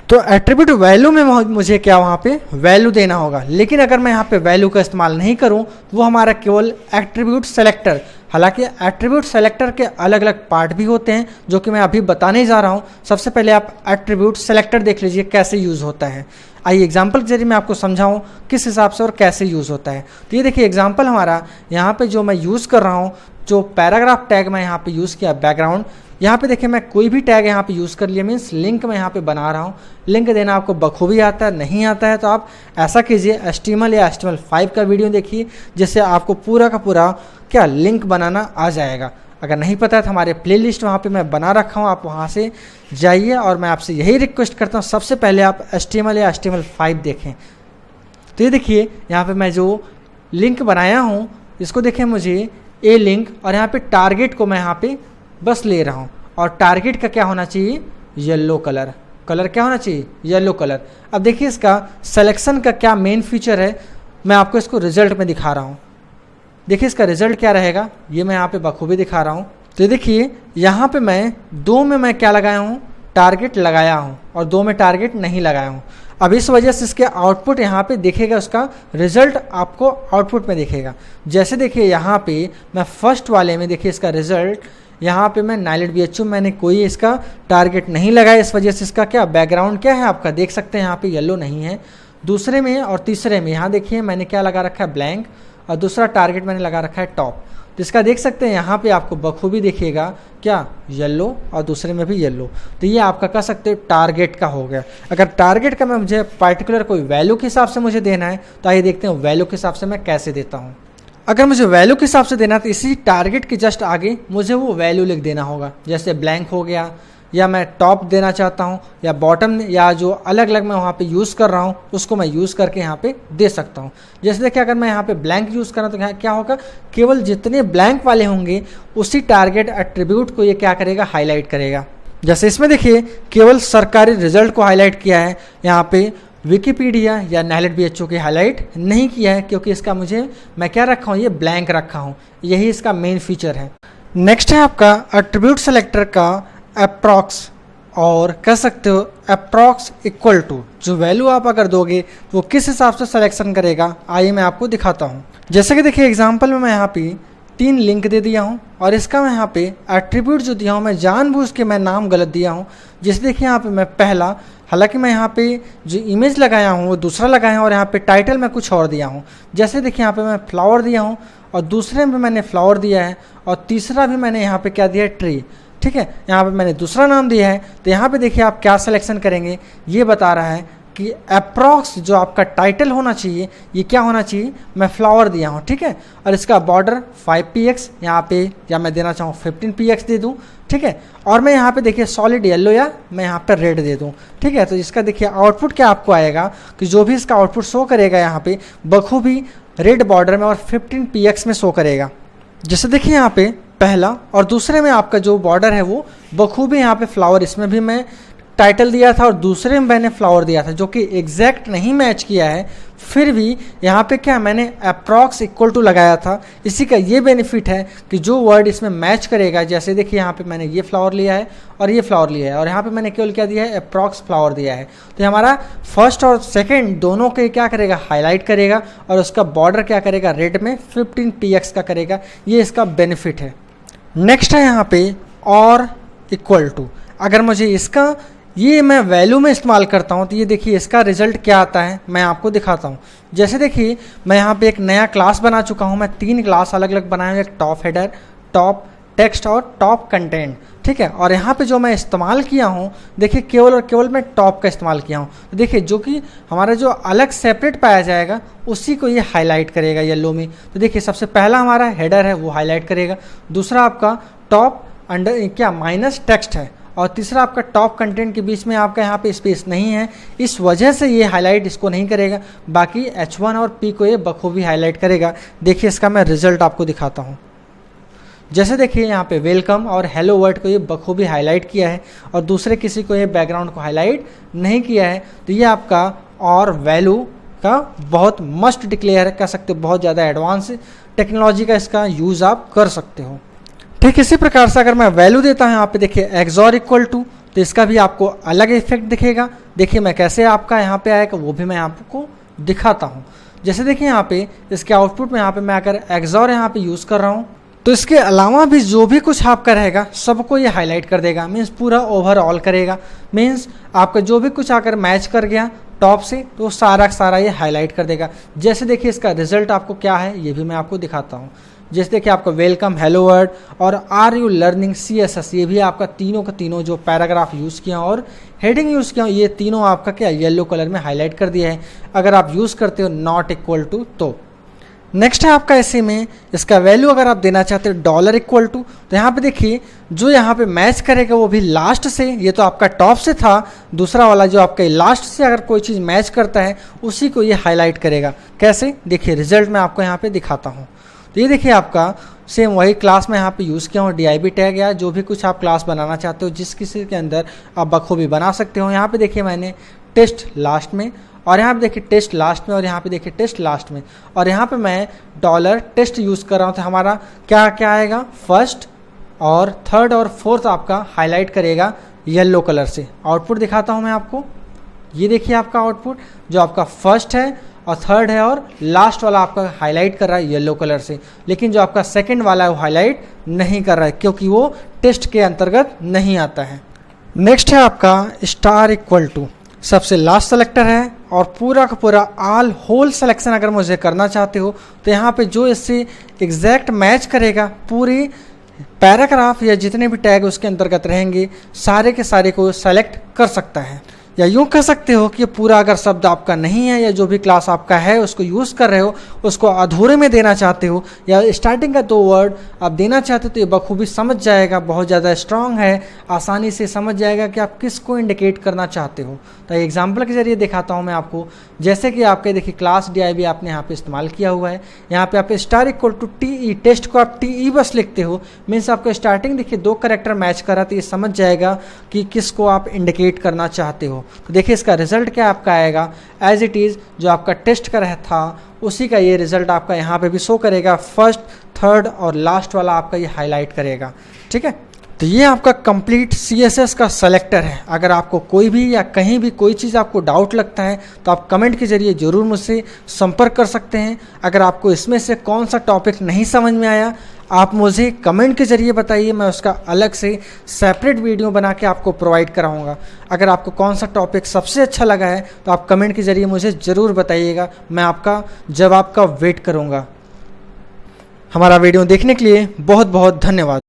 तो एट्रीब्यूट वैल्यू में मुझे क्या वहाँ पे वैल्यू देना होगा, लेकिन अगर मैं यहाँ पे वैल्यू का इस्तेमाल नहीं करूँ तो वो हमारा केवल एट्रीब्यूट सेलेक्टर। हालांकि एट्रीब्यूट सेलेक्टर के अलग अलग पार्ट भी होते हैं जो कि मैं अभी बताने जा रहा हूँ। सबसे पहले आप एट्रीब्यूट सेलेक्टर देख लीजिए कैसे यूज़ होता है। आइए एग्जाम्पल के जरिए मैं आपको समझाऊँ किस हिसाब से और कैसे यूज़ होता है। तो ये देखिए एग्जाम्पल हमारा यहाँ पे जो मैं यूज़ कर रहा हूँ, जो पैराग्राफ टैग मैं यहाँ पे यूज़ किया बैकग्राउंड, यहाँ पे देखिए मैं कोई भी टैग यहाँ पे यूज़ कर लिया, मीन्स लिंक मैं यहाँ पे बना रहा हूँ। लिंक देना आपको बखूबी आता है, नहीं आता है तो आप ऐसा कीजिए HTML या HTML5 का वीडियो देखिए जिससे आपको पूरा का पूरा क्या लिंक बनाना आ जाएगा। अगर नहीं पता है तो हमारे प्लेलिस्ट वहाँ पे मैं बना रखा हूँ, आप वहाँ से जाइए। और मैं आपसे यही रिक्वेस्ट करता हूँ सबसे पहले आप HTML या HTML5 देखें। तो ये देखिए यहाँ पर मैं जो लिंक बनाया हूँ इसको देखें, मुझे ए लिंक और यहाँ पे टारगेट को मैं यहाँ पे बस ले रहा हूँ और टारगेट का क्या होना चाहिए, येलो कलर। कलर क्या होना चाहिए, येलो कलर। अब देखिए इसका सिलेक्शन का क्या मेन फीचर है, मैं आपको इसको रिजल्ट में दिखा रहा हूँ। देखिए इसका रिजल्ट क्या रहेगा, ये मैं यहाँ पे बखूबी दिखा रहा हूँ। तो देखिए यहाँ पे मैं 2 में मैं क्या लगाया हूँ, टारगेट लगाया हूँ और 2 में टारगेट नहीं लगाया हूँ। अब इस वजह से इसके आउटपुट यहाँ पे दिखेगा, उसका रिजल्ट आपको आउटपुट में दिखेगा। जैसे देखिए यहाँ पे मैं फर्स्ट वाले में देखिए इसका रिजल्ट, यहाँ पे मैं नाइलेट BHU मैंने कोई इसका टारगेट नहीं लगाया, इस वजह से इसका क्या बैकग्राउंड क्या है आपका देख सकते हैं यहाँ पे येलो नहीं है। दूसरे में और तीसरे में यहाँ देखिए मैंने क्या लगा रखा है, ब्लैंक, और दूसरा टारगेट मैंने लगा रखा है टॉप। तो इसका देख सकते हैं यहाँ पे आपको बखूबी दिखेगा क्या, येलो, और दूसरे में भी येलो। तो ये आपका कह सकते हो टारगेट का हो गया। अगर टारगेट का मैं मुझे पर्टिकुलर कोई वैल्यू के हिसाब से मुझे देना है तो आइए देखते हैं वैल्यू के हिसाब से मैं कैसे देता हूँ। अगर मुझे वैल्यू के हिसाब से देना है तो इसी टारगेट के जस्ट आगे मुझे वो वैल्यू लिख देना होगा। जैसे ब्लैंक हो गया, या मैं टॉप देना चाहता हूँ, या बॉटम, या जो अलग अलग मैं वहाँ पे यूज़ कर रहा हूँ उसको मैं यूज़ करके यहाँ पे दे सकता हूँ। जैसे देखिए अगर मैं यहाँ पे ब्लैंक यूज़ करा तो क्या होगा, केवल जितने ब्लैंक वाले होंगे उसी टारगेट एट्रीब्यूट को ये क्या करेगा, हाईलाइट करेगा। जैसे इसमें देखिए केवल सरकारी रिजल्ट को हाईलाइट किया है, यहाँ पे विकीपीडिया या नाइलेट BHU की हाईलाइट नहीं किया है क्योंकि इसका मुझे मैं क्या रखा हूँ, ये ब्लैंक रखा हूँ। यही इसका मेन फीचर है। नेक्स्ट है आपका एट्रीब्यूट सेलेक्टर का अप्रॉक्स, और कह सकते हो अप्रॉक्स इक्वल टू। जो वैल्यू आप अगर दोगे वो किस हिसाब से सिलेक्शन करेगा, आइए मैं आपको दिखाता हूँ। जैसे कि देखिए एग्जाम्पल में मैं यहाँ पे 3 लिंक दे दिया हूँ और इसका मैं यहाँ पे एट्रीब्यूट जो दिया हूँ मैं जानबूझ के मैं नाम गलत दिया हूँ। जैसे देखिए यहाँ पे मैं पहला, हालांकि मैं यहाँ पे जो इमेज लगाया हूँ वो दूसरा लगाया हूँ और यहाँ पे टाइटल मैं कुछ और दिया हूँ। जैसे देखिए यहाँ पे मैं फ्लावर दिया हूँ और दूसरे में मैंने फ्लावर दिया है और तीसरा भी मैंने यहाँ पे क्या दिया है, ट्री। ठीक है, यहाँ पे मैंने दूसरा नाम दिया है। तो यहाँ पे देखिए आप क्या सिलेक्शन करेंगे, ये बता रहा है कि अप्रॉक्स जो आपका टाइटल होना चाहिए ये क्या होना चाहिए, मैं फ्लावर दिया हूँ। ठीक है, और इसका बॉर्डर 5px यहाँ पे, या मैं देना चाहूँ 15px दे दूँ। ठीक है, और मैं यहाँ पे देखिए सॉलिड येलो या मैं यहाँ पे रेड दे दूँ। ठीक है, तो इसका देखिए आउटपुट क्या आपको आएगा कि जो भी इसका आउटपुट शो करेगा यहाँ पे बखूबी रेड बॉर्डर में और 15px में शो करेगा। जैसे देखिए यहाँ पे पहला और दूसरे में आपका जो बॉर्डर है वो बखूबी यहाँ पे फ्लावर, इसमें भी मैं टाइटल दिया था और दूसरे में मैंने फ्लावर दिया था जो कि एग्जैक्ट नहीं मैच किया है, फिर भी यहाँ पे क्या मैंने अप्रॉक्स इक्वल टू लगाया था। इसी का ये बेनिफिट है कि जो वर्ड इसमें मैच करेगा, जैसे देखिए यहाँ पे मैंने ये फ्लावर लिया है और ये फ्लावर लिया है और यहाँ पे मैंने केवल क्या दिया है, अप्रॉक्स फ्लावर दिया है। तो हमारा फर्स्ट और सेकेंड दोनों के क्या करेगा, हाईलाइट करेगा और उसका बॉर्डर क्या करेगा, रेड में 15px का करेगा। ये इसका बेनिफिट है। नेक्स्ट है यहाँ पे और इक्वल टू। अगर मुझे इसका ये मैं वैल्यू में इस्तेमाल करता हूँ तो ये देखिए इसका रिजल्ट क्या आता है मैं आपको दिखाता हूँ। जैसे देखिए मैं यहाँ पे एक नया क्लास बना चुका हूँ, मैं 3 क्लास अलग अलग बनाए हैं, एक टॉप हेडर, टॉप टेक्स्ट और टॉप कंटेंट, ठीक है। और यहाँ पे जो मैं इस्तेमाल किया हूँ देखिए केवल और केवल मैं टॉप का इस्तेमाल किया हूँ। तो देखिए जो कि हमारा जो अलग सेपरेट पाया जाएगा उसी को ये हाईलाइट करेगा येलो में। तो देखिए सबसे पहला हमारा हेडर है वो हाईलाइट करेगा, दूसरा आपका टॉप अंडर क्या माइनस टेक्स्ट है, और तीसरा आपका टॉप कंटेंट के बीच में आपका यहाँ पे स्पेस नहीं है, इस वजह से ये हाईलाइट इसको नहीं करेगा। बाकी H1 और P को ये बखूबी हाईलाइट करेगा। देखिए इसका मैं रिजल्ट आपको दिखाता हूँ। जैसे देखिए यहाँ पे वेलकम और हेलो वर्ड को ये बखूबी हाईलाइट किया है और दूसरे किसी को ये बैकग्राउंड को हाईलाइट नहीं किया है। तो ये आपका और वैल्यू का बहुत मस्ट डिक्लेयर कर सकते हो, बहुत ज़्यादा एडवांस टेक्नोलॉजी का इसका यूज़ आप कर सकते हो। ठीक इसी प्रकार से अगर मैं वैल्यू देता हूँ यहाँ पे देखिए XOR इक्वल टू, तो इसका भी आपको अलग इफेक्ट दिखेगा। देखिए मैं कैसे आपका यहाँ पे आएगा वो भी मैं आपको दिखाता हूँ। जैसे देखिए यहाँ पे इसके आउटपुट में यहाँ पे मैं अगर XOR यहाँ पे यूज़ कर रहा हूँ तो इसके अलावा भी जो भी कुछ आपका रहेगा सबको ये हाईलाइट कर देगा, मीन्स पूरा ओवरऑल करेगा। मीन्स आपका जो भी कुछ आकर मैच कर गया टॉप से तो सारा ये हाईलाइट कर देगा। जैसे देखिए इसका रिजल्ट आपको क्या है ये भी मैं आपको दिखाता हूँ। जैसे देखिए आपका वेलकम, हेलो वर्ड और आर यू लर्निंग CSS, ये भी आपका तीनों का तीनों जो पैराग्राफ यूज़ किया और हेडिंग यूज़ किया ये तीनों आपका क्या येलो कलर में हाईलाइट कर दिया है अगर आप यूज़ करते हो नॉट इक्वल टू तो। नेक्स्ट है आपका ऐसे में इसका वैल्यू अगर आप देना चाहते हो डॉलर इक्वल टू, तो यहाँ पे देखिए जो यहाँ पे मैच करेगा वो भी लास्ट से, ये तो आपका टॉप से था, दूसरा वाला जो आपका लास्ट से अगर कोई चीज़ मैच करता है उसी को ये हाईलाइट करेगा। कैसे देखिए रिजल्ट मैं आपको यहाँ पे दिखाता हूँ। तो ये देखिए आपका सेम वही क्लास में यहाँ पे यूज़ किया हूँ, DIB टैग या जो भी कुछ आप क्लास बनाना चाहते हो जिस किसी के अंदर आप बखूबी बना सकते हो। यहाँ पे देखिए मैंने टेस्ट लास्ट में और यहाँ पे देखिए टेस्ट लास्ट में और यहाँ पे देखिए टेस्ट लास्ट में और यहाँ पे मैं डॉलर टेस्ट यूज़ कर रहा हूँ। तो हमारा क्या क्या आएगा, फर्स्ट और थर्ड और फोर्थ आपका हाईलाइट करेगा येलो कलर से। आउटपुट दिखाता हूँ मैं आपको। ये देखिए आपका आउटपुट जो आपका फर्स्ट है और थर्ड है और लास्ट वाला आपका हाईलाइट कर रहा है येलो कलर से, लेकिन जो आपका सेकंड वाला है वो हाईलाइट नहीं कर रहा है क्योंकि वो टेस्ट के अंतर्गत नहीं आता है। नेक्स्ट है आपका स्टार इक्वल टू, सबसे लास्ट सेलेक्टर है और पूरा का पूरा ऑल होल सिलेक्शन अगर मुझे करना चाहते हो तो यहाँ पे जो इससे एग्जैक्ट मैच करेगा पूरी पैराग्राफ या जितने भी टैग उसके अंतर्गत रहेंगे सारे के सारे को सेलेक्ट कर सकता है। या यूँ कह सकते हो कि पूरा अगर शब्द आपका नहीं है या जो भी क्लास आपका है उसको यूज़ कर रहे हो उसको अधूरे में देना चाहते हो या स्टार्टिंग का 2 वर्ड आप देना चाहते हो तो ये बखूबी समझ जाएगा, बहुत ज़्यादा स्ट्रांग है, आसानी से समझ जाएगा कि आप किसको इंडिकेट करना चाहते हो। तो एग्जाम्पल के जरिए दिखाता हूँ मैं आपको। जैसे कि आपके देखिए क्लास DIB आपने यहाँ पे इस्तेमाल किया हुआ है, यहाँ पे आप star equal to TE, test को आप TE बस लिखते हो, मीन्स आपको स्टार्टिंग देखिए 2 कैरेक्टर मैच करा तो ये समझ जाएगा कि किसको आप इंडिकेट करना चाहते हो। तो देखिए इसका रिजल्ट क्या आपका आएगा, एज इट इज़ जो आपका टेस्ट का था उसी का ये रिजल्ट आपका यहाँ पे भी शो करेगा, फर्स्ट थर्ड और लास्ट वाला आपका ये हाईलाइट करेगा। ठीक है, तो ये आपका कंप्लीट CSS का सेलेक्टर है। अगर आपको कोई भी या कहीं भी कोई चीज़ आपको डाउट लगता है तो आप कमेंट के जरिए ज़रूर मुझसे संपर्क कर सकते हैं। अगर आपको इसमें से कौन सा टॉपिक नहीं समझ में आया आप मुझे कमेंट के जरिए बताइए, मैं उसका अलग से सेपरेट वीडियो बना के आपको प्रोवाइड कराऊंगा। अगर आपको कौन सा टॉपिक सबसे अच्छा लगा है तो आप कमेंट के जरिए मुझे ज़रूर बताइएगा, मैं आपका जवाब का वेट करूँगा। हमारा वीडियो देखने के लिए बहुत बहुत धन्यवाद।